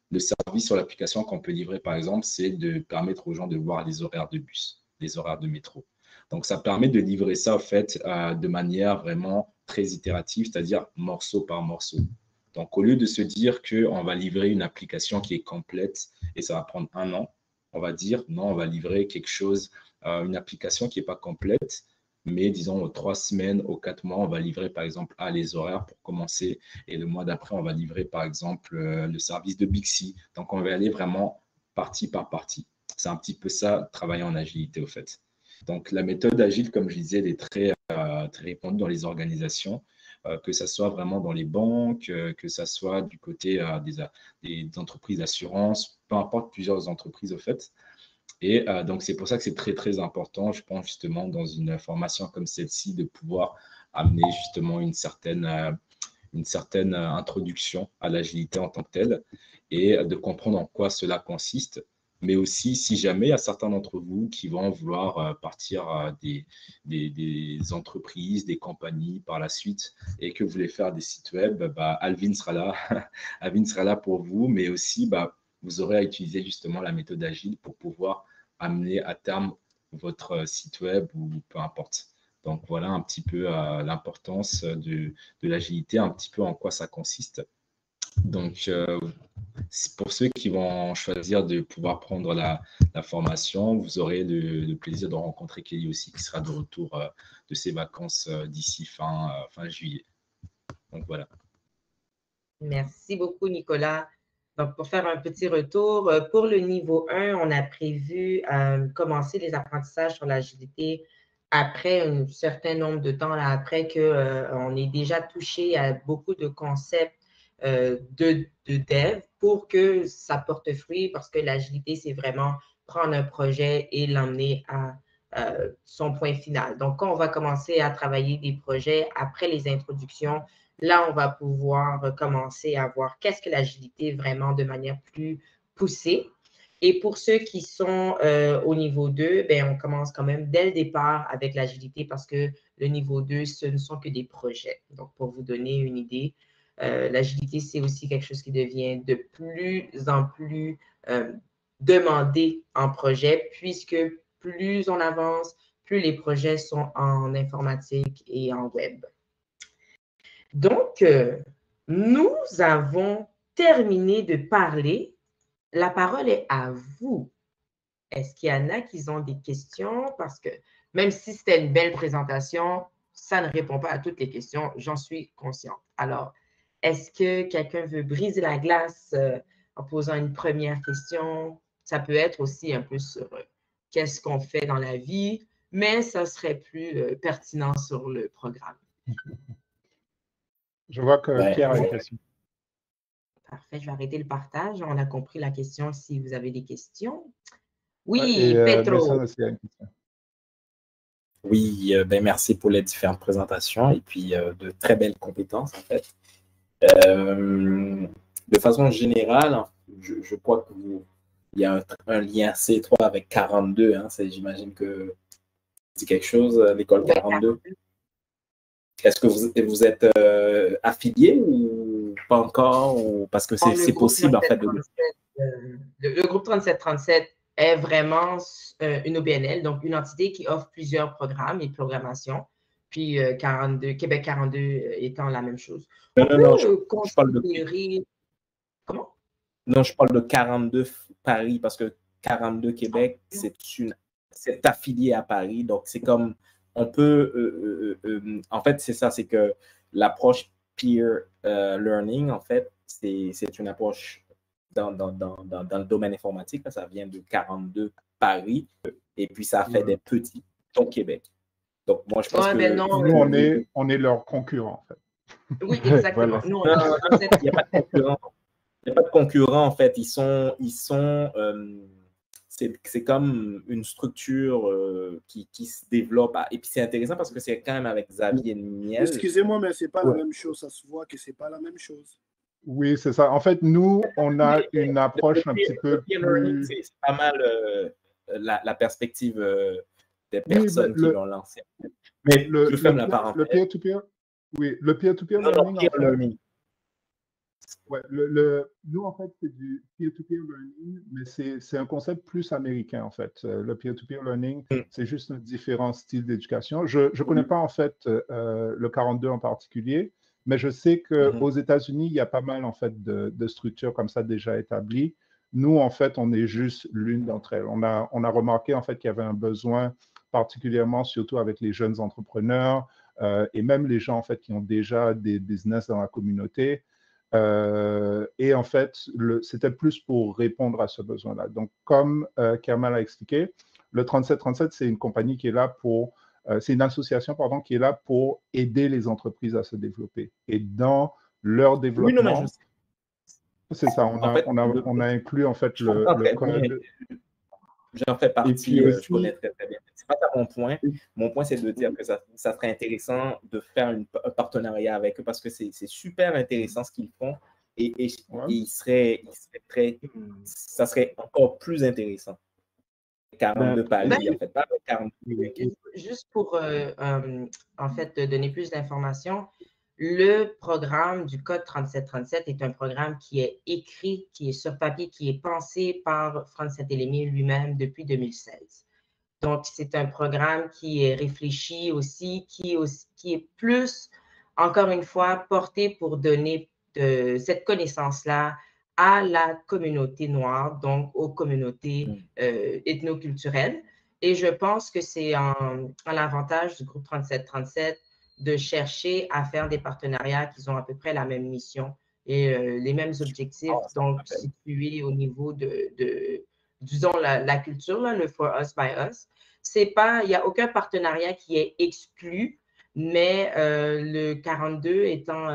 D: le service sur l'application qu'on peut livrer, par exemple, c'est de permettre aux gens de voir les horaires de bus, les horaires de métro. Donc, ça permet de livrer ça, en fait, de manière vraiment très itérative, c'est-à-dire morceau par morceau. Donc, au lieu de se dire qu'on va livrer une application qui est complète et ça va prendre 1 an, on va dire non, on va livrer quelque chose, une application qui n'est pas complète, mais disons aux 3 semaines, aux 4 mois, on va livrer par exemple les horaires pour commencer, et le mois d'après, on va livrer par exemple le service de Bixi. Donc, on va aller vraiment partie par partie. C'est un petit peu ça, travailler en agilité au fait. Donc, la méthode agile, comme je disais, elle est très répandue dans les organisations, que ce soit vraiment dans les banques, que ce soit du côté des entreprises d'assurance, peu importe, plusieurs entreprises au fait. Et donc, c'est pour ça que c'est très, très important, je pense, justement, dans une formation comme celle-ci, de pouvoir amener justement une certaine introduction à l'agilité en tant que telle et de comprendre en quoi cela consiste. Mais aussi, si jamais il y a certains d'entre vous qui vont vouloir partir à des entreprises, des compagnies par la suite et que vous voulez faire des sites web, bah, Alvin sera là. Alvin sera là pour vous, mais aussi, bah, vous aurez à utiliser justement la méthode agile pour pouvoir amener à terme votre site web ou peu importe. Donc, voilà un petit peu l'importance de l'agilité, un petit peu en quoi ça consiste. Donc, pour ceux qui vont choisir de pouvoir prendre la formation, vous aurez le plaisir de rencontrer Kelly aussi, qui sera de retour de ses vacances d'ici fin juillet. Donc, voilà.
A: Merci beaucoup, Nicolas. Donc, pour faire un petit retour, pour le niveau 1, on a prévu commencer les apprentissages sur l'agilité après un certain nombre de temps, là, après qu'on ait déjà touché à beaucoup de concepts de dev pour que ça porte fruit, parce que l'agilité, c'est vraiment prendre un projet et l'emmener à son point final. Donc, quand on va commencer à travailler des projets après les introductions, là, on va pouvoir commencer à voir qu'est-ce que l'agilité vraiment de manière plus poussée. Et pour ceux qui sont au niveau 2, ben, on commence quand même dès le départ avec l'agilité parce que le niveau 2, ce ne sont que des projets. Donc, pour vous donner une idée, l'agilité, c'est aussi quelque chose qui devient de plus en plus demandé en projet puisque plus on avance, plus les projets sont en informatique et en web. Donc, nous avons terminé de parler. La parole est à vous. Est-ce qu'il y en a qui ont des questions? Parce que même si c'était une belle présentation, ça ne répond pas à toutes les questions. J'en suis consciente. Alors, est-ce que quelqu'un veut briser la glace en posant une première question? Ça peut être aussi un peu sur qu'est-ce qu'on fait dans la vie, mais ça serait plus pertinent sur le programme.
C: Je vois que Pierre a une question.
A: Parfait, je vais arrêter le partage. On a compris la question si vous avez des questions. Oui,
C: Et
A: Petro.
C: Nelson aussi a une question.
B: Oui, ben merci pour les différentes présentations et puis de très belles compétences en fait. De façon générale, je crois qu'il y a un lien C3 avec 42. Hein, j'imagine que c'est quelque chose, l'école 42. Est-ce que vous êtes affilié ou pas encore? Ou, parce que c'est possible en fait.
A: Le groupe 3737 est vraiment une OBNL, donc une entité qui offre plusieurs programmes et programmations. Puis Québec 42 étant la même chose.
B: Non, je parle de...
A: Comment?
B: Non, je parle de 42 Paris, parce que 42 Québec, c'est affilié à Paris. Donc, c'est comme, on peut... en fait, c'est ça, c'est que l'approche peer learning, en fait, c'est une approche dans le domaine informatique. Là, ça vient de 42 Paris, et puis ça fait des petits au Québec. Donc, moi, je pense que...
C: Ben non, nous, on est leurs concurrents, en fait.
A: Oui, exactement.
B: Voilà. Non, il n'y a pas de concurrent. Il n'y a pas de concurrents, en fait. C'est comme une structure qui se développe. Et puis, c'est intéressant parce que c'est quand même avec Xavier Niel.
I: Excusez-moi, mais ce n'est pas la même chose. Ça se voit que ce n'est pas la même chose.
C: Oui, c'est ça. En fait, nous, on a une approche un petit peu plus...
B: C'est pas mal la perspective des personnes qui l'ont lancé. Mais je ferme la parenthèse.
C: Le peer-to-peer, oui, le peer-to-peer learning. Ouais, nous, en fait, c'est du peer-to-peer learning, mais c'est un concept plus américain, en fait. Le peer-to-peer learning, c'est juste un différent style d'éducation. Je ne connais pas, en fait, le 42 en particulier, mais je sais qu'aux États-Unis, il y a pas mal, en fait, de structures comme ça déjà établies. Nous, en fait, on est juste l'une d'entre elles. On a remarqué, en fait, qu'il y avait un besoin particulièrement, surtout avec les jeunes entrepreneurs et même les gens, en fait, qui ont déjà des business dans la communauté. Et en fait, c'était plus pour répondre à ce besoin-là. Donc, comme Kermal a expliqué, le 3737, c'est une compagnie qui est là pour, c'est une association, pardon, qui est là pour aider les entreprises à se développer. Et dans leur développement,
B: oui,
C: c'est ça, on a inclus en fait le code.
B: J'en fais
H: Et
B: partie,
H: puis
B: je
H: aussi,
B: connais très très bien. C'est pas ça mon point. Mon point, c'est de dire que ça serait intéressant de faire un partenariat avec eux parce que c'est super intéressant ce qu'ils font et
C: Ouais.
B: il serait très, ça serait encore plus intéressant. 42 paliers, en fait, pas 42.
A: Juste pour en fait donner plus d'informations, le programme du Code 3737 est un programme qui est écrit, qui est sur papier, qui est pensé par Franz Saint-Hélémy lui-même depuis 2016. Donc, c'est un programme qui est réfléchi aussi, qui est plus, encore une fois, porté pour donner cette connaissance-là à la communauté noire, donc aux communautés ethnoculturelles. Et je pense que c'est en l'avantage du groupe 3737 de chercher à faire des partenariats qui ont à peu près la même mission et les mêmes objectifs, donc situés au niveau de disons, la culture, là, le For Us by Us. Il n'y a aucun partenariat qui est exclu, mais le 42 étant,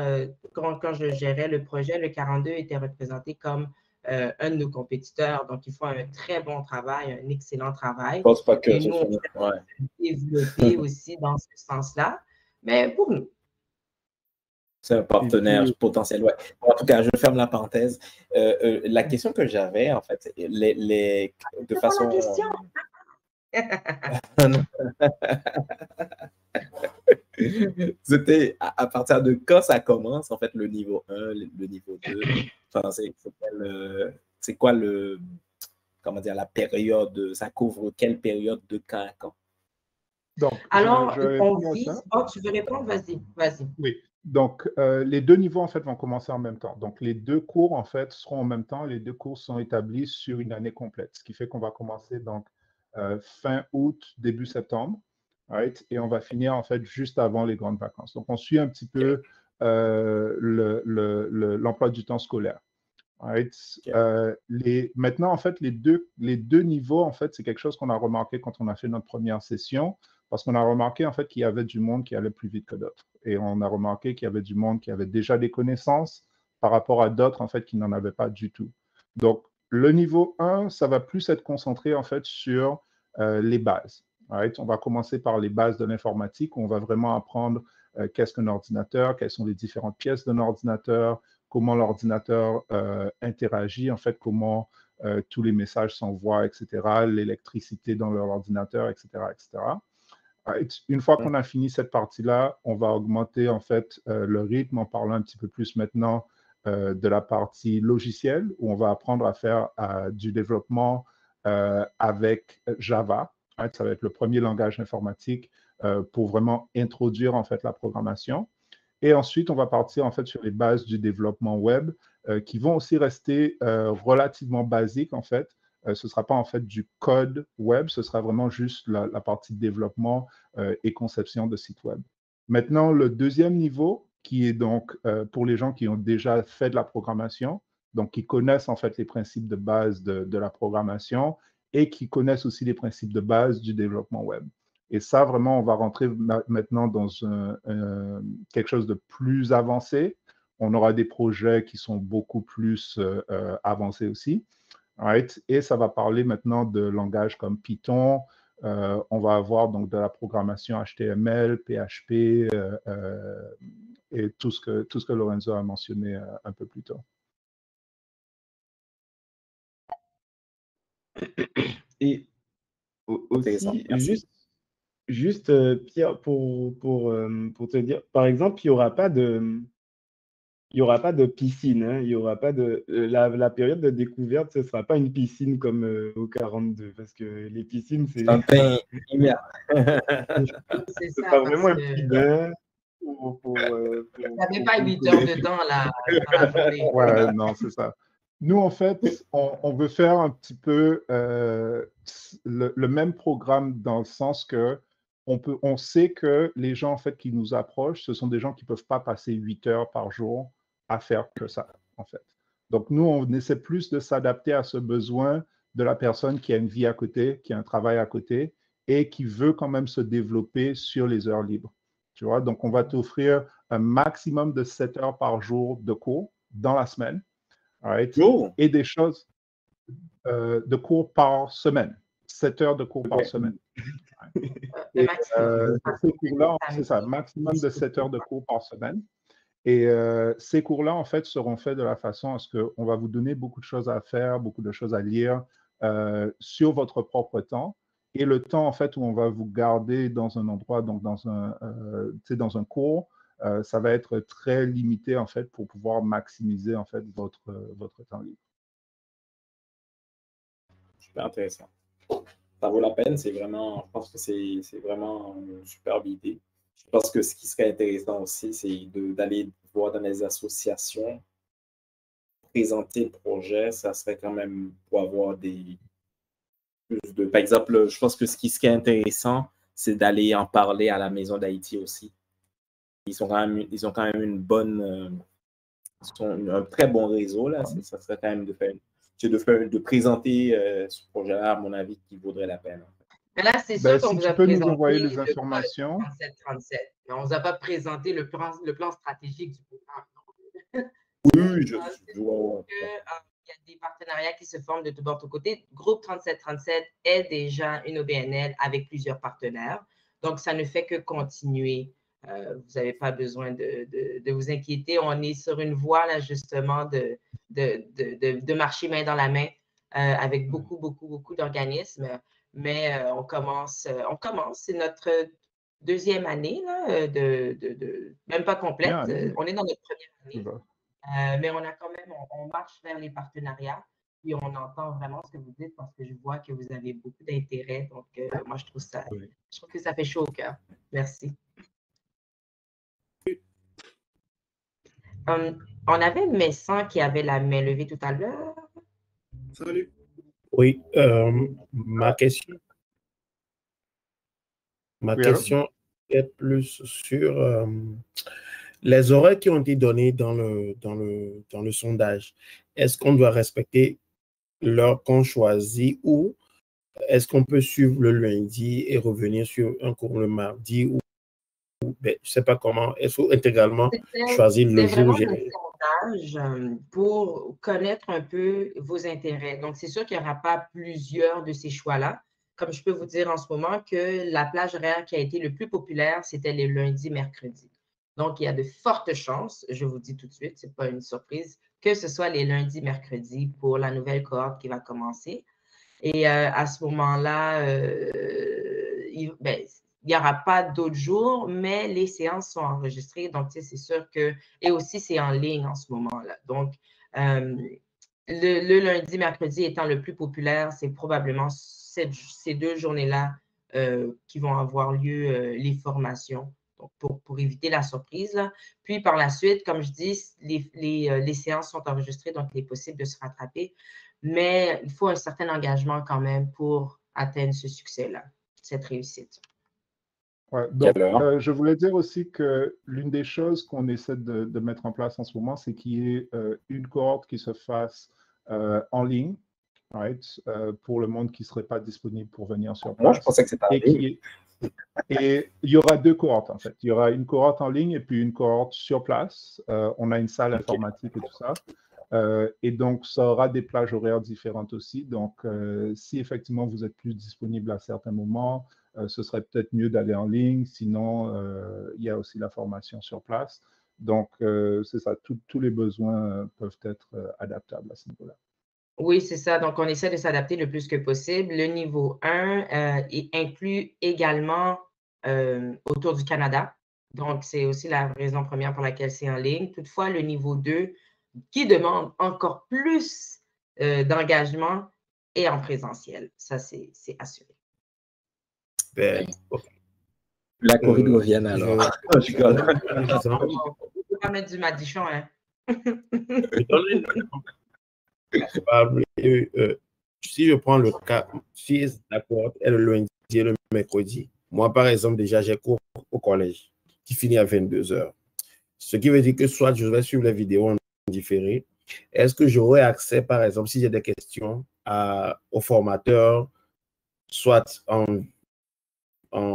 A: quand je gérais le projet, le 42 était représenté comme un de nos compétiteurs. Donc, ils font un très bon travail, un excellent travail.
B: Je pense pas que
A: et nous, on s'est développé aussi dans ce sens-là. Mais pour nous.
B: C'est un partenaire potentiel, ouais. En tout cas, je ferme la parenthèse. La question que j'avais, en fait, de façon... C'était à partir de quand ça commence, en fait, le niveau 1, le niveau 2. Enfin, c'est quoi comment dire, la période, ça couvre quelle période de quand à quand?
C: Donc,
A: alors, on vise... Oh, tu veux répondre? Vas-y.
C: Oui. Donc, les deux niveaux, en fait, vont commencer en même temps. Donc, les deux cours, en fait, seront en même temps. Les deux cours sont établis sur une année complète, ce qui fait qu'on va commencer donc fin août, début septembre, right? Et on va finir, en fait, juste avant les grandes vacances. Donc, on suit un petit peu l'emploi du temps scolaire. Right? Maintenant, en fait, les deux niveaux, en fait, c'est quelque chose qu'on a remarqué quand on a fait notre première session, parce qu'on a remarqué, en fait, qu'il y avait du monde qui allait plus vite que d'autres. Et on a remarqué qu'il y avait du monde qui avait déjà des connaissances par rapport à d'autres, en fait, qui n'en avaient pas du tout. Donc, le niveau 1, ça va plus être concentré, en fait, sur les bases. Right? On va commencer par les bases de l'informatique, où on va vraiment apprendre qu'est-ce qu'un ordinateur, quelles sont les différentes pièces d'un ordinateur, comment l'ordinateur interagit, en fait, comment tous les messages s'envoient, etc., l'électricité dans l'ordinateur, etc., etc. Une fois qu'on a fini cette partie-là, on va augmenter, en fait, le rythme en parlant un petit peu plus maintenant de la partie logicielle, où on va apprendre à faire du développement avec Java. Ça va être le premier langage informatique pour vraiment introduire, en fait, la programmation. Et ensuite, on va partir en fait sur les bases du développement web qui vont aussi rester relativement basiques en fait. Ce ne sera pas en fait du code web, ce sera vraiment juste la partie développement et conception de sites web. Maintenant, le deuxième niveau, qui est donc pour les gens qui ont déjà fait de la programmation, donc qui connaissent en fait les principes de base de la programmation et qui connaissent aussi les principes de base du développement web. Et ça, vraiment, on va rentrer maintenant dans quelque chose de plus avancé. On aura des projets qui sont beaucoup plus avancés aussi. Right? Et ça va parler maintenant de langages comme Python. On va avoir donc de la programmation HTML, PHP et tout ce que Lorenzo a mentionné un peu plus tôt.
H: Et aussi, juste Pierre, pour te dire, par exemple, il n'y aura pas de piscine, hein, il y aura pas de la période de découverte, ce ne sera pas une piscine comme au 42, parce que les piscines, c'est
B: un bain hiver.
A: C'est
H: ça,
A: ça,
H: vraiment un
A: parce
H: petit
A: que
H: bain
A: il n'y avait pas 8 heures de temps dans la journée.
C: Ouais, non, c'est ça. Nous, en fait, on veut faire un petit peu le même programme dans le sens que on sait que les gens en fait qui nous approchent, ce sont des gens qui ne peuvent pas passer 8 heures par jour à faire que ça, en fait. Donc, nous, on essaie plus de s'adapter à ce besoin de la personne qui a une vie à côté, qui a un travail à côté et qui veut quand même se développer sur les heures libres. Tu vois? Donc, on va t'offrir un maximum de 7 heures par jour de cours dans la semaine. Right? Et des choses de cours par semaine. 7 heures de cours par semaine.
A: Le maximum.
C: Ces cours-là, c'est ça, maximum de 7 heures de cours par semaine. Et ces cours-là, en fait, seront faits de la façon à ce qu'on va vous donner beaucoup de choses à faire, beaucoup de choses à lire sur votre propre temps. Et le temps, en fait, où on va vous garder dans un endroit, donc dans un cours, ça va être très limité, en fait, pour pouvoir maximiser, en fait, votre temps libre.
B: Super intéressant. Ça vaut la peine, je pense que c'est vraiment une superbe idée. Je pense que ce qui serait intéressant aussi, c'est d'aller voir dans les associations, présenter le projet, ça serait quand même pour avoir par exemple, je pense que ce qui serait intéressant, c'est d'aller en parler à la Maison d'Haïti aussi. Ils ont quand même un très bon réseau, là. Ça serait quand même de présenter ce projet-là, à mon avis, qui vaudrait la peine.
A: Mais là, c'est sûr qu'on
C: si
A: vous
C: tu
A: a
C: peux nous
A: présenté
C: envoyer les
A: le
C: informations.
A: 37-37, mais on ne vous a pas présenté le plan stratégique du programme.
B: Oui, je vois.
A: Il y a des partenariats qui se forment de tout bord, de tout côté. Groupe 3737 est déjà une OBNL avec plusieurs partenaires. Donc, ça ne fait que continuer. Vous n'avez pas besoin de vous inquiéter. On est sur une voie, là, justement, de marcher main dans la main avec beaucoup d'organismes. Mais on commence. C'est notre deuxième année, là, même pas complète. On est dans notre première année. Mais on a quand même, on marche vers les partenariats, puis on entend vraiment ce que vous dites parce que je vois que vous avez beaucoup d'intérêt. Donc, moi, je trouve que ça fait chaud au cœur. Merci. On avait Messan qui avait la main levée tout à l'heure.
I: Salut.
G: Oui, ma question est plus sur les horaires qui ont été donnés dans le sondage. Est-ce qu'on doit respecter l'heure qu'on choisit ou est-ce qu'on peut suivre le lundi et revenir sur un cours le mardi ou je ne sais pas comment, est-ce qu'il faut intégralement choisir le jour?
A: C'est vraiment un sondage pour connaître un peu vos intérêts. Donc, c'est sûr qu'il n'y aura pas plusieurs de ces choix-là. Comme je peux vous dire en ce moment que la plage horaire qui a été le plus populaire, c'était les lundis, mercredis. Donc, il y a de fortes chances, je vous dis tout de suite, ce n'est pas une surprise, que ce soit les lundis, mercredis pour la nouvelle cohorte qui va commencer. Et à ce moment-là, il n'y aura pas d'autres jours, mais les séances sont enregistrées. Donc, c'est sûr que… Et aussi, c'est en ligne en ce moment-là. Donc, le lundi, mercredi étant le plus populaire, c'est probablement ces deux journées-là qui vont avoir lieu les formations. Donc, pour éviter la surprise. Là. Puis, par la suite, comme je dis, les séances sont enregistrées, donc il est possible de se rattraper. Mais il faut un certain engagement quand même pour atteindre ce succès-là, cette réussite.
C: Ouais, donc, je voulais dire aussi que l'une des choses qu'on essaie de mettre en place en ce moment, c'est qu'il y ait une cohorte qui se fasse en ligne, right, pour le monde qui ne serait pas disponible pour venir sur place.
B: Moi, je pensais que c'était en ligne.
C: Et il y aura deux cohortes, en fait. Il y aura une cohorte en ligne et puis une cohorte sur place. On a une salle informatique et tout ça. Et donc, ça aura des plages horaires différentes aussi. Donc, si effectivement vous êtes plus disponible à certains moments, ce serait peut-être mieux d'aller en ligne. Sinon, il y a aussi la formation sur place. Donc, c'est ça, tous les besoins peuvent être adaptables à ce niveau-là.
A: Oui, c'est ça. Donc, on essaie de s'adapter le plus que possible. Le niveau 1 inclut également autour du Canada. Donc, c'est aussi la raison première pour laquelle c'est en ligne. Toutefois, le niveau 2, qui demande encore plus d'engagement, est en présentiel. Ça, c'est assuré.
B: La Corride revienne alors. Je rigole.
A: On ne peut pas mettre du madichon, hein?
G: Si je prends le cas, si la cohorte est le lundi et le mercredi, moi, par exemple, déjà, j'ai cours au collège qui finit à 22h. Ce qui veut dire que soit je vais suivre les vidéos en différé. Est-ce que j'aurai accès, par exemple, si j'ai des questions au formateur, soit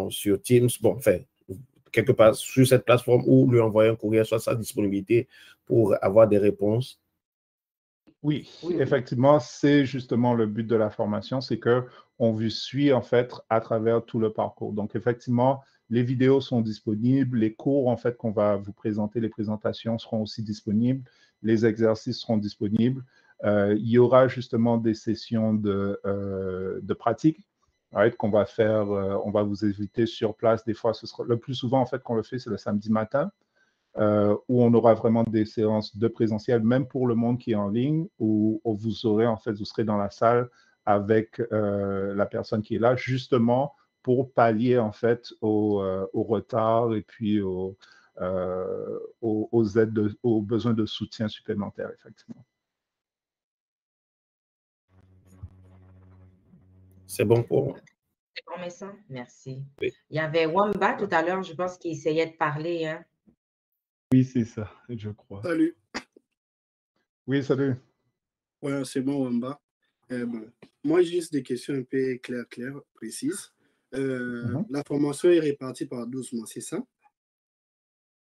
G: sur Teams, bon, enfin, quelque part sur cette plateforme ou lui envoyer un courrier, soit sa disponibilité pour avoir des réponses?
C: Oui,
A: Oui, oui.
C: effectivement, c'est justement le but de la formation, c'est qu'on vous suit en fait à travers tout le parcours. Donc, effectivement, les vidéos sont disponibles, les cours en fait qu'on va vous présenter, les présentations seront aussi disponibles, les exercices seront disponibles. Il y aura justement des sessions de pratique, right, qu'on va faire, on va vous inviter sur place. Des fois, ce sera le plus souvent en fait qu'on le fait, c'est le samedi matin. Où on aura vraiment des séances de présentiel, même pour le monde qui est en ligne, où vous aurez, en fait, vous serez dans la salle avec la personne qui est là, justement pour pallier, en fait, au retard et puis aux aides, aux besoins de soutien supplémentaires, effectivement.
G: C'est bon pour moi.
A: C'est bon, Messin? Merci.
G: Oui.
A: Il y avait Wamba tout à l'heure, je pense qu'il essayait de parler, hein?
H: Oui, c'est ça, je crois.
I: Salut.
C: Oui, salut.
I: Ouais, c'est bon, Wamba. Moi, j'ai juste des questions un peu claires, précises. La formation est répartie par 12 mois, c'est ça?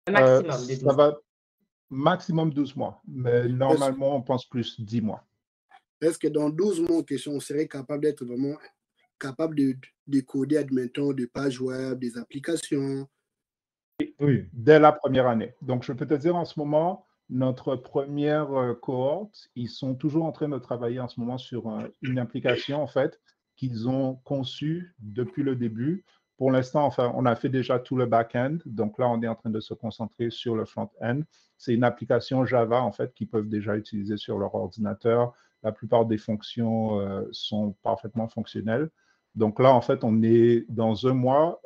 A: Un maximum de 12
C: Ça va maximum 12 mois, mais normalement, on pense plus 10 mois.
I: Est-ce que dans 12 mois, on serait capable d'être vraiment capable de coder, admettons, des pages web, des applications?
C: Oui, dès la première année. Donc, je peux te dire en ce moment, notre première cohorte, ils sont toujours en train de travailler en ce moment sur une application, en fait, qu'ils ont conçue depuis le début. Pour l'instant, enfin, on a fait déjà tout le back-end. Donc là, on est en train de se concentrer sur le front-end. C'est une application Java, en fait, qu'ils peuvent déjà utiliser sur leur ordinateur. La plupart des fonctions sont parfaitement fonctionnelles. Donc là, en fait, on est dans un mois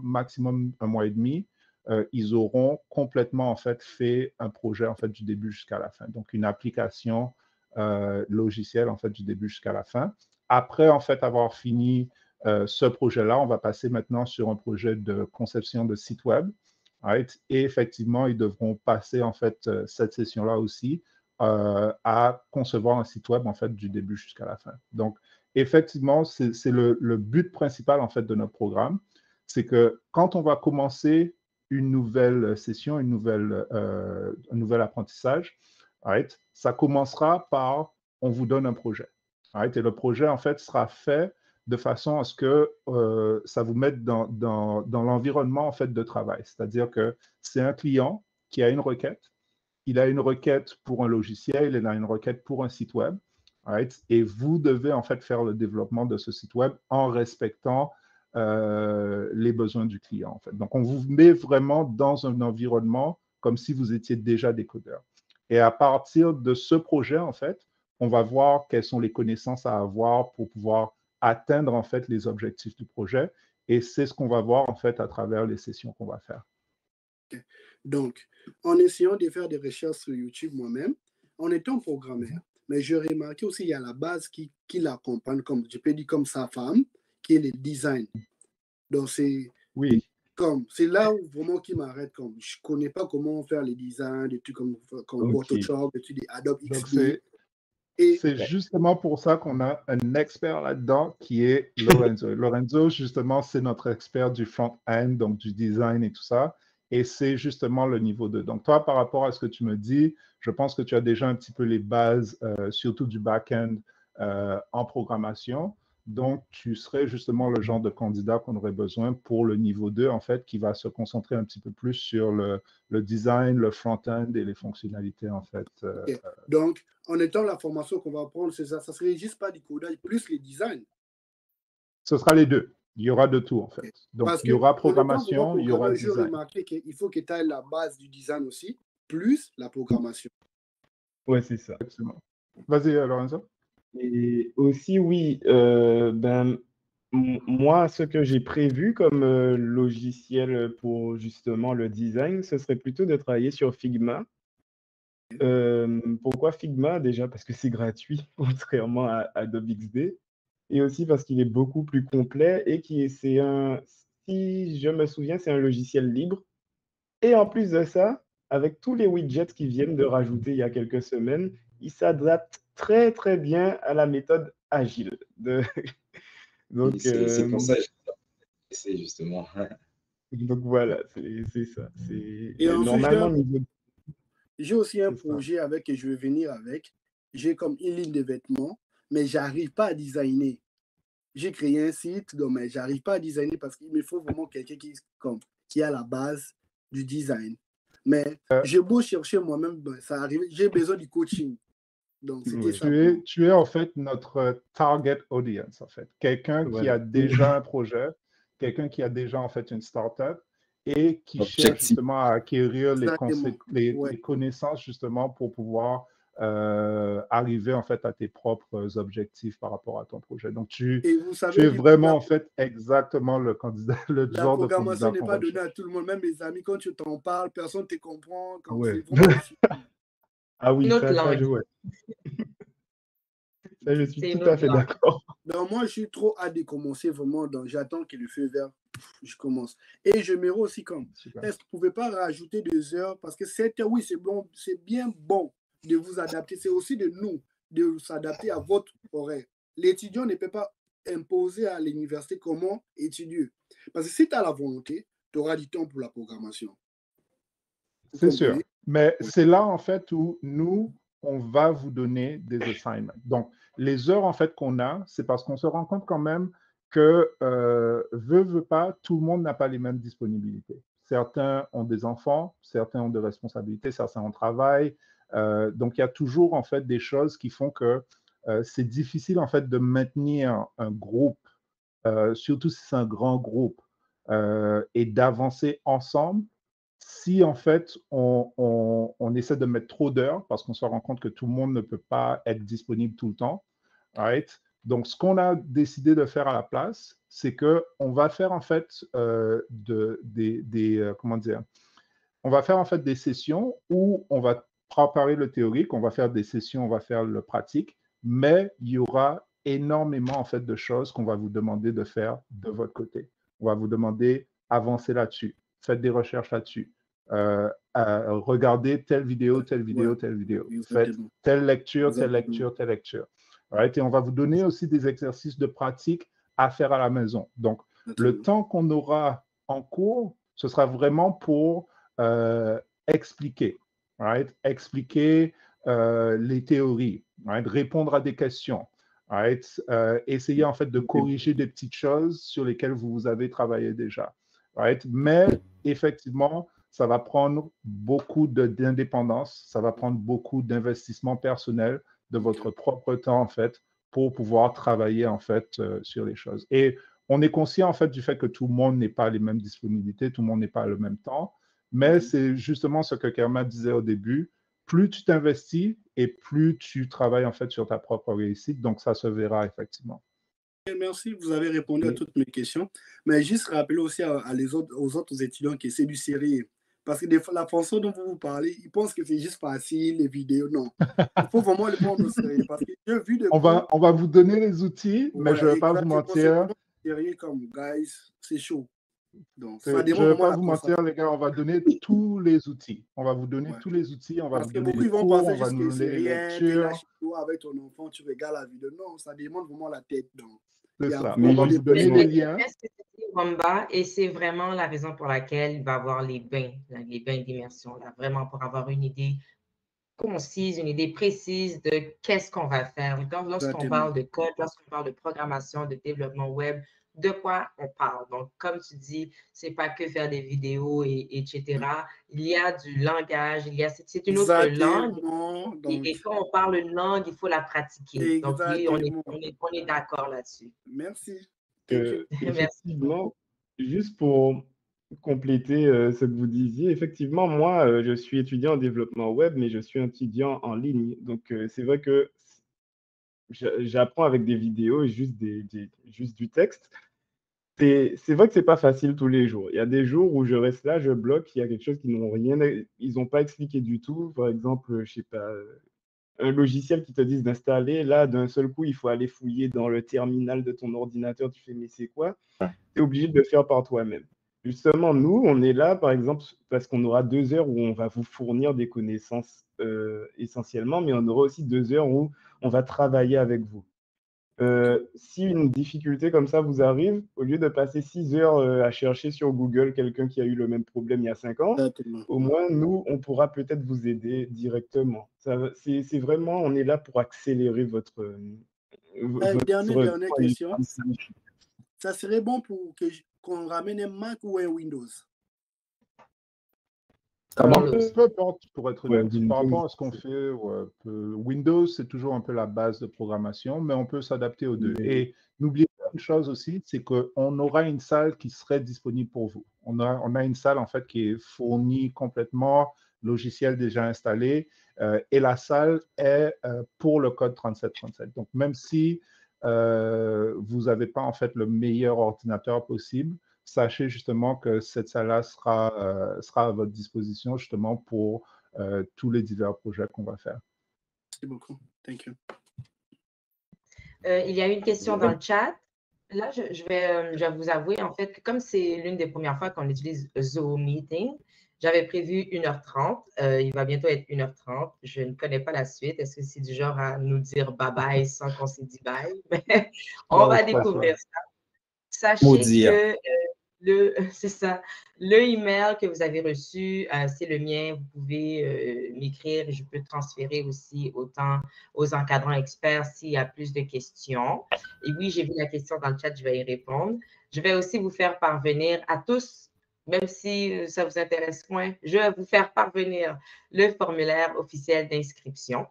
C: maximum, un mois et demi. Ils auront complètement en fait fait un projet en fait du début jusqu'à la fin. Donc une application logicielle en fait du début jusqu'à la fin. Après en fait avoir fini ce projet-là, on va passer maintenant sur un projet de conception de site web. Right? Et effectivement, ils devront passer en fait cette session-là aussi à concevoir un site web en fait du début jusqu'à la fin. Donc effectivement, c'est le but principal en fait de notre programme, c'est que quand on va commencer une nouvelle session, un nouvel apprentissage, right, ça commencera par on vous donne un projet. Right, et le projet en fait sera fait de façon à ce que ça vous mette dans l'environnement en fait de travail. C'est-à-dire que c'est un client qui a une requête. Il a une requête pour un logiciel, il a une requête pour un site web. Right? Et vous devez en fait faire le développement de ce site web en respectant les besoins du client. En fait. Donc, on vous met vraiment dans un environnement comme si vous étiez déjà décodeur. Et à partir de ce projet, en fait, on va voir quelles sont les connaissances à avoir pour pouvoir atteindre en fait les objectifs du projet. Et c'est ce qu'on va voir en fait à travers les sessions qu'on va faire.
I: Okay. Donc, en essayant de faire des recherches sur YouTube moi-même, en étant programmeur, mais je remarquais aussi qu'il y a la base qui l'accompagne, comme je peux dire comme sa femme, qui est le design. Donc, c'est là où vraiment qui m'arrête, comme je ne connais pas comment faire les designs, des trucs comme Photoshop, des trucs des Adobe XD.
C: C'est justement pour ça qu'on a un expert là-dedans qui est Lorenzo. Lorenzo, justement, c'est notre expert du front-end, donc du design et tout ça. Et c'est justement le niveau 2. Donc, toi, par rapport à ce que tu me dis, je pense que tu as déjà un petit peu les bases, surtout du back-end en programmation. Donc, tu serais justement le genre de candidat qu'on aurait besoin pour le niveau 2, en fait, qui va se concentrer un petit peu plus sur le design, le front-end et les fonctionnalités, en fait.
I: Okay. Donc, en étant la formation qu'on va prendre, ça ne serait juste pas du codage plus les designs.
C: Ce sera les deux. Il y aura de tout, en fait. Donc, il y aura programmation, il y aura design.
I: Je remarqué qu'il faut que tu aies la base du design aussi, plus la programmation.
H: Oui, c'est ça.
C: Vas-y, Lorenzo.
H: Et aussi, oui, moi, ce que j'ai prévu comme logiciel pour justement le design, ce serait plutôt de travailler sur Figma. Pourquoi Figma? Déjà parce que c'est gratuit, contrairement à Adobe XD. Et aussi parce qu'il est beaucoup plus complet et si je me souviens, c'est un logiciel libre. Et en plus de ça, avec tous les widgets qu'ils viennent de rajouter il y a quelques semaines, il s'adapte très, très bien à la méthode agile.
D: Donc, c'est pour ça que c'est justement.
H: Donc voilà, c'est ça.
I: Et ensuite, j'ai aussi un projet que je vais venir avec. j'ai comme une ligne de vêtements, mais j'arrive pas à designer. J'ai créé un site, donc, mais j'arrive pas à designer parce qu'il me faut vraiment quelqu'un qui a la base du design. Mais j'ai beau chercher moi-même, ben, ça arrive, j'ai besoin du coaching. Donc, c'était
H: Oui.
I: ça. pour moi.
C: Tu es en fait notre target audience, en fait. Quelqu'un qui
H: Voilà.
C: a déjà un projet, quelqu'un qui a déjà en fait une startup et qui cherche
B: Objectif.
C: justement à acquérir
I: Exactement. Ouais.
C: les connaissances justement pour pouvoir arriver en fait à tes propres objectifs par rapport à ton projet. Donc,
I: Et vous
C: tu
I: savez,
C: es vraiment en fait exactement le candidat, le
I: la
C: genre de
I: programmation
C: candidat
I: n'est
C: qu'on
I: pas donnée
C: recherche.
I: à tout le monde. Même mes amis, quand tu t'en parles, personne ne te comprend. Quand
C: Ouais.
I: c'est vraiment difficile.
H: Ah oui,
A: Une autre
H: ça,
A: langue.
H: ouais. Ça, je suis
A: C'est
H: tout
A: une
H: à
A: autre
H: fait
A: langue.
H: d'accord.
I: Donc, moi, je suis trop hâte de commencer vraiment. Donc, j'attends que le feu vert, je commence. Et je me aussi comme,
C: Super.
I: est-ce que vous ne pouvez pas rajouter 2 heures? Parce que 7 heures, oui, c'est bon, c'est bien bon de vous adapter. C'est aussi de nous de s'adapter à votre horaire. L'étudiant ne peut pas imposer à l'université comment étudier. Parce que si tu as la volonté, tu auras du temps pour la programmation. Vous
C: C'est sûr.
I: comprenez?
C: Mais
I: Oui.
C: c'est là, en fait, où nous, on va vous donner des assignments. Donc, les heures, en fait, qu'on a, c'est parce qu'on se rend compte quand même que, veut pas, tout le monde n'a pas les mêmes disponibilités. Certains ont des enfants, certains ont des responsabilités, certains ont travail. Donc, il y a toujours, en fait, des choses qui font que c'est difficile, en fait, de maintenir un groupe, surtout si c'est un grand groupe, et d'avancer ensemble si en fait on essaie de mettre trop d'heures parce qu'on se rend compte que tout le monde ne peut pas être disponible tout le temps, right? Donc, ce qu'on a décidé de faire à la place, c'est qu'on va faire en fait comment dire, on va faire en fait des sessions où on va préparer le théorique, on va faire des sessions, on va faire le pratique, mais il y aura énormément en fait de choses qu'on va vous demander de faire de votre côté. On va vous demander avancez là-dessus, faites des recherches là-dessus, regardez telle vidéo, telle vidéo,
I: Ouais.
C: telle vidéo, faites
I: Exactement.
C: telle lecture, telle
I: Exactement.
C: lecture, telle lecture. Right? Et on va vous donner aussi des exercices de pratique à faire à la maison. Donc, le
I: Exactement.
C: temps qu'on aura en cours, ce sera vraiment pour expliquer, right? Expliquer les théories, right? Répondre à des questions, right? Essayer en fait de corriger des petites choses sur lesquelles vous avez travaillé déjà, right? Mais effectivement, ça va prendre beaucoup d'indépendance, ça va prendre beaucoup d'investissement personnel de votre propre temps en fait pour pouvoir travailler en fait sur les choses. Et on est conscient en fait du fait que tout le monde n'est pas les mêmes disponibilités, tout le monde n'est pas le même temps, mais c'est justement ce que Kerma disait au début, plus tu t'investis et plus tu travailles en fait sur ta propre réussite, donc ça se verra effectivement.
I: Merci, vous avez répondu à toutes mes questions. Mais juste rappeler aussi aux autres étudiants que c'est du sérieux. Parce que des fois, la façon dont vous parlez, ils pensent que c'est juste facile, les vidéos. Non. Il faut vraiment le prendre au sérieux. Parce que j'ai vu des
C: on va vous donner les outils, mais je ne vais pas vous mentir.
I: C'est vraiment sérieux comme, guys, c'est chaud. Donc, ça
C: je ne
I: demande
C: vais
I: vraiment
C: pas
I: la
C: vous mentir, les gars, on va donner tous les outils. On va vous donner tous les outils, on va
I: Parce
C: vous
I: que
C: donner
I: beaucoup
C: les
I: ils vont
C: cours,
I: penser
C: on va
I: juste
C: nous
I: que c'est
C: donner les
I: rien, tu es là
C: lectures.
I: chez toi avec ton enfant, tu regardes la vidéo. Non, ça demande vraiment la tête. Donc,
C: C'est ça.
H: Mais
C: On va
H: juste-
C: vous donner
A: Mais
C: les liens.
A: c'est ce que tu dis, Wamba, et c'est vraiment la raison pour laquelle il va avoir les bains d'immersion, là, vraiment pour avoir une idée concise, une idée précise de qu'est-ce qu'on va faire. Donc, lorsqu'on parle de code, lorsqu'on parle de programmation, de développement web, de quoi on parle. Donc, comme tu dis, c'est pas que faire des vidéos, etc. Il y a du langage, c'est une autre langue. Et quand on parle une langue, il faut la pratiquer. Donc, oui, on est d'accord là-dessus.
I: Merci.
A: Merci.
H: Effectivement, juste pour compléter ce que vous disiez, effectivement, moi, je suis étudiant en développement web, mais je suis étudiant en ligne. Donc, c'est vrai que j'apprends avec des vidéos et juste du texte. C'est vrai que c'est pas facile tous les jours. Il y a des jours où je reste là, je bloque, il y a quelque chose qu'ils n'ont pas expliqué du tout. Par exemple, je sais pas, un logiciel qui te disent d'installer, là, d'un seul coup, il faut aller fouiller dans le terminal de ton ordinateur. Tu fais, mais c'est quoi? Tu es obligé de le faire par toi-même. Justement, nous, on est là, par exemple, parce qu'on aura 2 heures où on va vous fournir des connaissances essentiellement, mais on aura aussi 2 heures où on va travailler avec vous. Si une difficulté comme ça vous arrive, au lieu de passer 6 heures à chercher sur Google quelqu'un qui a eu le même problème il y a 5 ans, au moins, nous, on pourra peut-être vous aider directement. C'est vraiment, on est là pour accélérer votre
I: Dernière question. Ça serait bon pour qu'on ramène un Mac ou un Windows?
C: Peu importe, pour être honnête, par rapport à ce qu'on fait, Windows, c'est toujours un peu la base de programmation, mais on peut s'adapter aux deux. Et n'oubliez pas une chose aussi, c'est qu'on aura une salle qui serait disponible pour vous. On a une salle, en fait, qui est fournie complètement, logiciel déjà installé, et la salle est pour le code 3737. Donc, même si vous n'avez pas, en fait, le meilleur ordinateur possible, sachez justement que cette salle-là sera à votre disposition justement pour tous les divers projets qu'on va faire.
I: Merci beaucoup. Thank you.
A: Il y a une question dans le chat. Là, je vais vous avouer, en fait, que comme c'est l'une des premières fois qu'on utilise Zoom Meeting, j'avais prévu 1h30. Il va bientôt être 1h30. Je ne connais pas la suite. Est-ce que c'est du genre à nous dire bye-bye sans qu'on s'ait dit bye? On va découvrir ça. Sachez que c'est ça. Le email que vous avez reçu, c'est le mien. Vous pouvez m'écrire et je peux transférer aussi autant aux encadrants experts s'il y a plus de questions. Et oui, j'ai vu la question dans le chat, je vais y répondre. Je vais aussi vous faire parvenir à tous, même si ça vous intéresse moins, je vais vous faire parvenir le formulaire officiel d'inscription.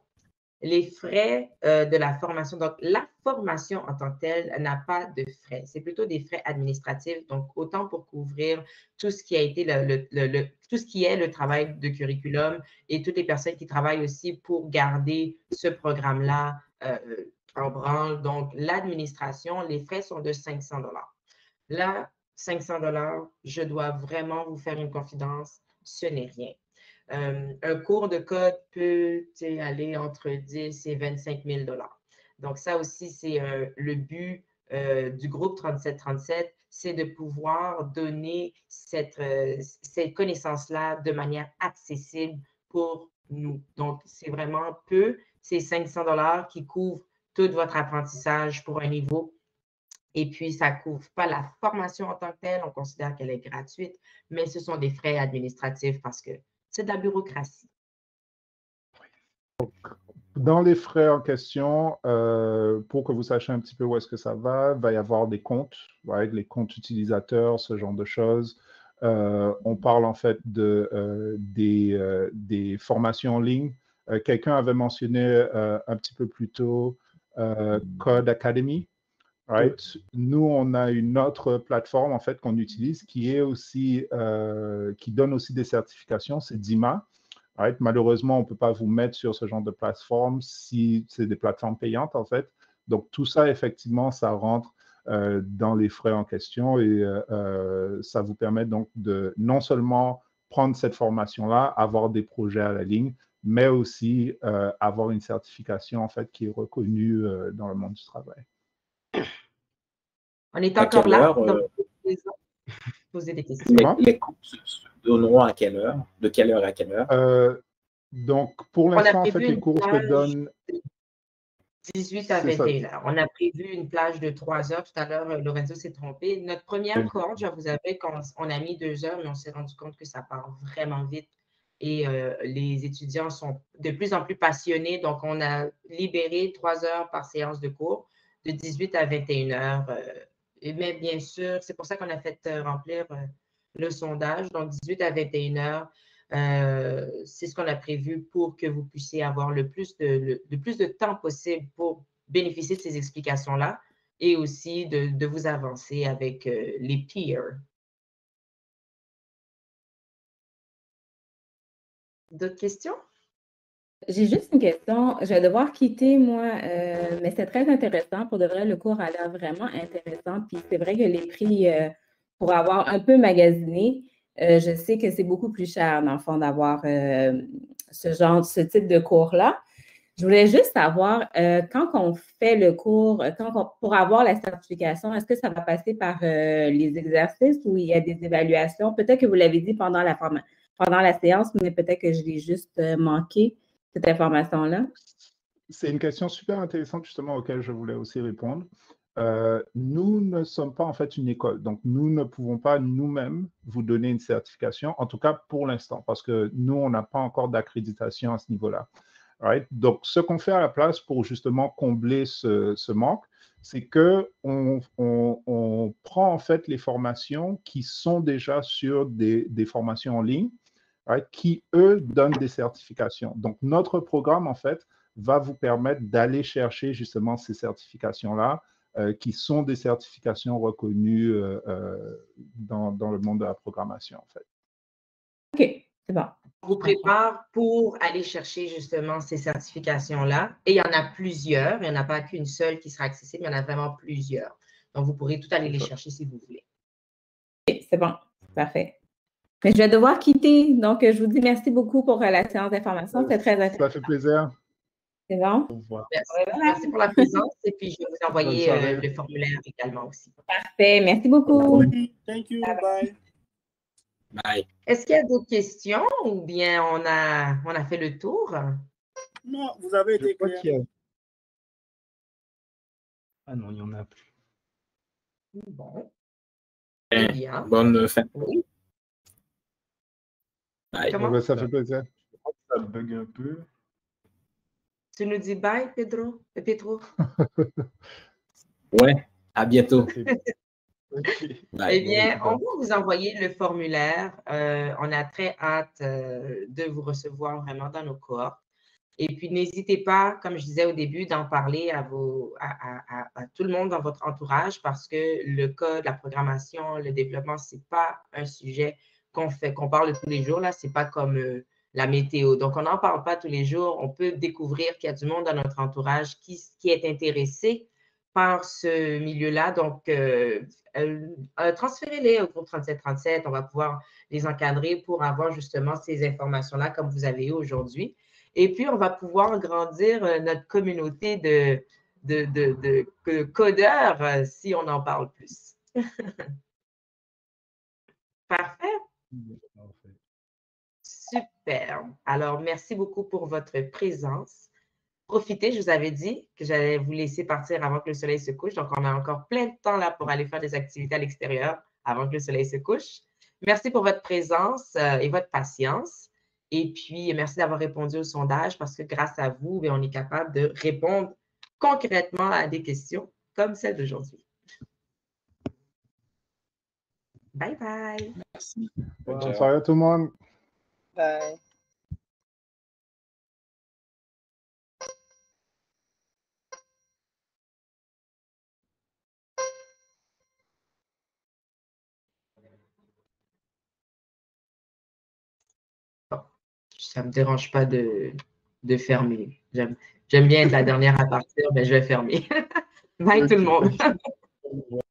A: Les frais de la formation, donc la formation en tant que telle n'a pas de frais. C'est plutôt des frais administratifs, donc autant pour couvrir tout ce qui a été tout ce qui est le travail de curriculum et toutes les personnes qui travaillent aussi pour garder ce programme-là en branle. Donc, l'administration, les frais sont de 500 $. Là, 500 $, je dois vraiment vous faire une confidence, ce n'est rien. Un cours de code peut aller entre 10 et 25 000 $. Donc, ça aussi, c'est le but du groupe 3737, c'est de pouvoir donner cette connaissance-là de manière accessible pour nous. Donc, c'est vraiment peu, c'est 500 $ qui couvrent tout votre apprentissage pour un niveau. Et puis, ça ne couvre pas la formation en tant que telle, on considère qu'elle est gratuite, mais ce sont des frais administratifs parce que c'est de la bureaucratie.
C: Dans les frais en question, pour que vous sachiez un petit peu où est-ce que ça va, il va y avoir des comptes, les comptes utilisateurs, ce genre de choses. On parle en fait des formations en ligne. Quelqu'un avait mentionné un petit peu plus tôt Code Academy. Right? Nous, on a une autre plateforme en fait qu'on utilise qui est aussi qui donne aussi des certifications, c'est DIMA. Right? Malheureusement, on ne peut pas vous mettre sur ce genre de plateforme si c'est des plateformes payantes en fait. Donc tout ça, effectivement, ça rentre dans les frais en question et ça vous permet donc de non seulement prendre cette formation-là, avoir des projets à la ligne, mais aussi avoir une certification en fait qui est reconnue dans le monde du travail.
A: On est encore là pour poser des questions.
B: Les cours se donneront à quelle heure? De quelle heure à quelle heure?
C: Donc, pour l'instant, en fait, les cours se donnent
A: 18 à 21 heures. On a prévu une plage de 3 heures. Tout à l'heure, Lorenzo s'est trompé. Notre première cohorte, je vous avais, on a mis 2 heures, mais on s'est rendu compte que ça part vraiment vite. Et les étudiants sont de plus en plus passionnés. Donc, on a libéré 3 heures par séance de cours de 18 à 21 heures. Mais bien sûr, c'est pour ça qu'on a fait remplir le sondage. Donc, 18 à 21 heures, c'est ce qu'on a prévu pour que vous puissiez avoir le plus de temps possible pour bénéficier de ces explications-là et aussi de vous avancer avec les peers. D'autres questions?
F: J'ai juste une question. Je vais devoir quitter, moi, mais c'est très intéressant. Pour de vrai, le cours a l'air vraiment intéressant. Puis c'est vrai que les prix, pour avoir un peu magasiné, je sais que c'est beaucoup plus cher, dans le fond, d'avoir ce type de cours-là. Je voulais juste savoir, quand on fait le cours, pour avoir la certification, est-ce que ça va passer par les exercices ou il y a des évaluations? Peut-être que vous l'avez dit pendant la séance, mais peut-être que je l'ai juste manqué, cette information-là.
C: c'est une question super intéressante justement auquel je voulais aussi répondre. Nous ne sommes pas en fait une école, donc nous ne pouvons pas nous-mêmes vous donner une certification, en tout cas pour l'instant, parce que nous, on n'a pas encore d'accréditation à ce niveau-là. Right? Donc, ce qu'on fait à la place pour justement combler ce manque, c'est qu'on prend en fait les formations qui sont déjà sur des formations en ligne, right, qui, eux, donnent des certifications. Donc, notre programme, en fait, va vous permettre d'aller chercher justement ces certifications-là, qui sont des certifications reconnues dans le monde de la programmation, en fait.
F: OK, c'est bon.
A: On vous prépare pour aller chercher justement ces certifications-là. Et il y en a plusieurs. Il n'y en a pas qu'une seule qui sera accessible, il y en a vraiment plusieurs. Donc, vous pourrez tout aller les chercher si vous voulez.
F: OK, c'est bon. Parfait. Mais je vais devoir quitter. Donc, je vous dis merci beaucoup pour la séance d'information. C'est très intéressant.
C: Ça fait plaisir.
F: C'est bon?
C: Au revoir.
A: Merci pour la présence. Et puis, je vais vous envoyer le formulaire également aussi.
F: Parfait. Merci beaucoup.
G: Thank you. Bye.
B: Bye.
A: Est-ce qu'il y a d'autres questions ou bien on a fait le tour?
G: Non, vous avez été
H: crois
G: clair.
H: qu'il y a- Ah non, il n'y en a plus.
A: Bon. Eh bien.
B: Bonne fin.
A: Oui.
B: Bye.
A: Comment?
C: Ça fait plaisir.
H: Je crois que ça bug un peu.
A: Tu nous dis bye, Pedro?
B: Ouais, à bientôt.
H: Ok.
B: Bye.
A: Eh bien, on va vous envoyer le formulaire. On a très hâte de vous recevoir vraiment dans nos cohortes. Et puis, n'hésitez pas, comme je disais au début, d'en parler à tout le monde dans votre entourage parce que le code, la programmation, le développement, ce n'est pas un sujet qu'on parle tous les jours. Là, ce n'est pas comme la météo. Donc, on n'en parle pas tous les jours. On peut découvrir qu'il y a du monde dans notre entourage qui est intéressé par ce milieu-là. Donc, transférez-les au groupe 3737. On va pouvoir les encadrer pour avoir justement ces informations-là comme vous avez eu aujourd'hui. Et puis, on va pouvoir grandir notre communauté de codeurs si on en parle plus. Parfait. Super. Alors, merci beaucoup pour votre présence. Profitez, je vous avais dit que j'allais vous laisser partir avant que le soleil se couche. Donc, on a encore plein de temps là pour aller faire des activités à l'extérieur avant que le soleil se couche. Merci pour votre présence et votre patience. Et puis, merci d'avoir répondu au sondage parce que grâce à vous, on est capable de répondre concrètement à des questions comme celle d'aujourd'hui. Bye bye.
D: Merci.
C: Bonne soirée à tout le monde.
E: Bye.
A: Ça ne me dérange pas de fermer. J'aime bien être la dernière à partir, mais je vais fermer. Bye tout le monde.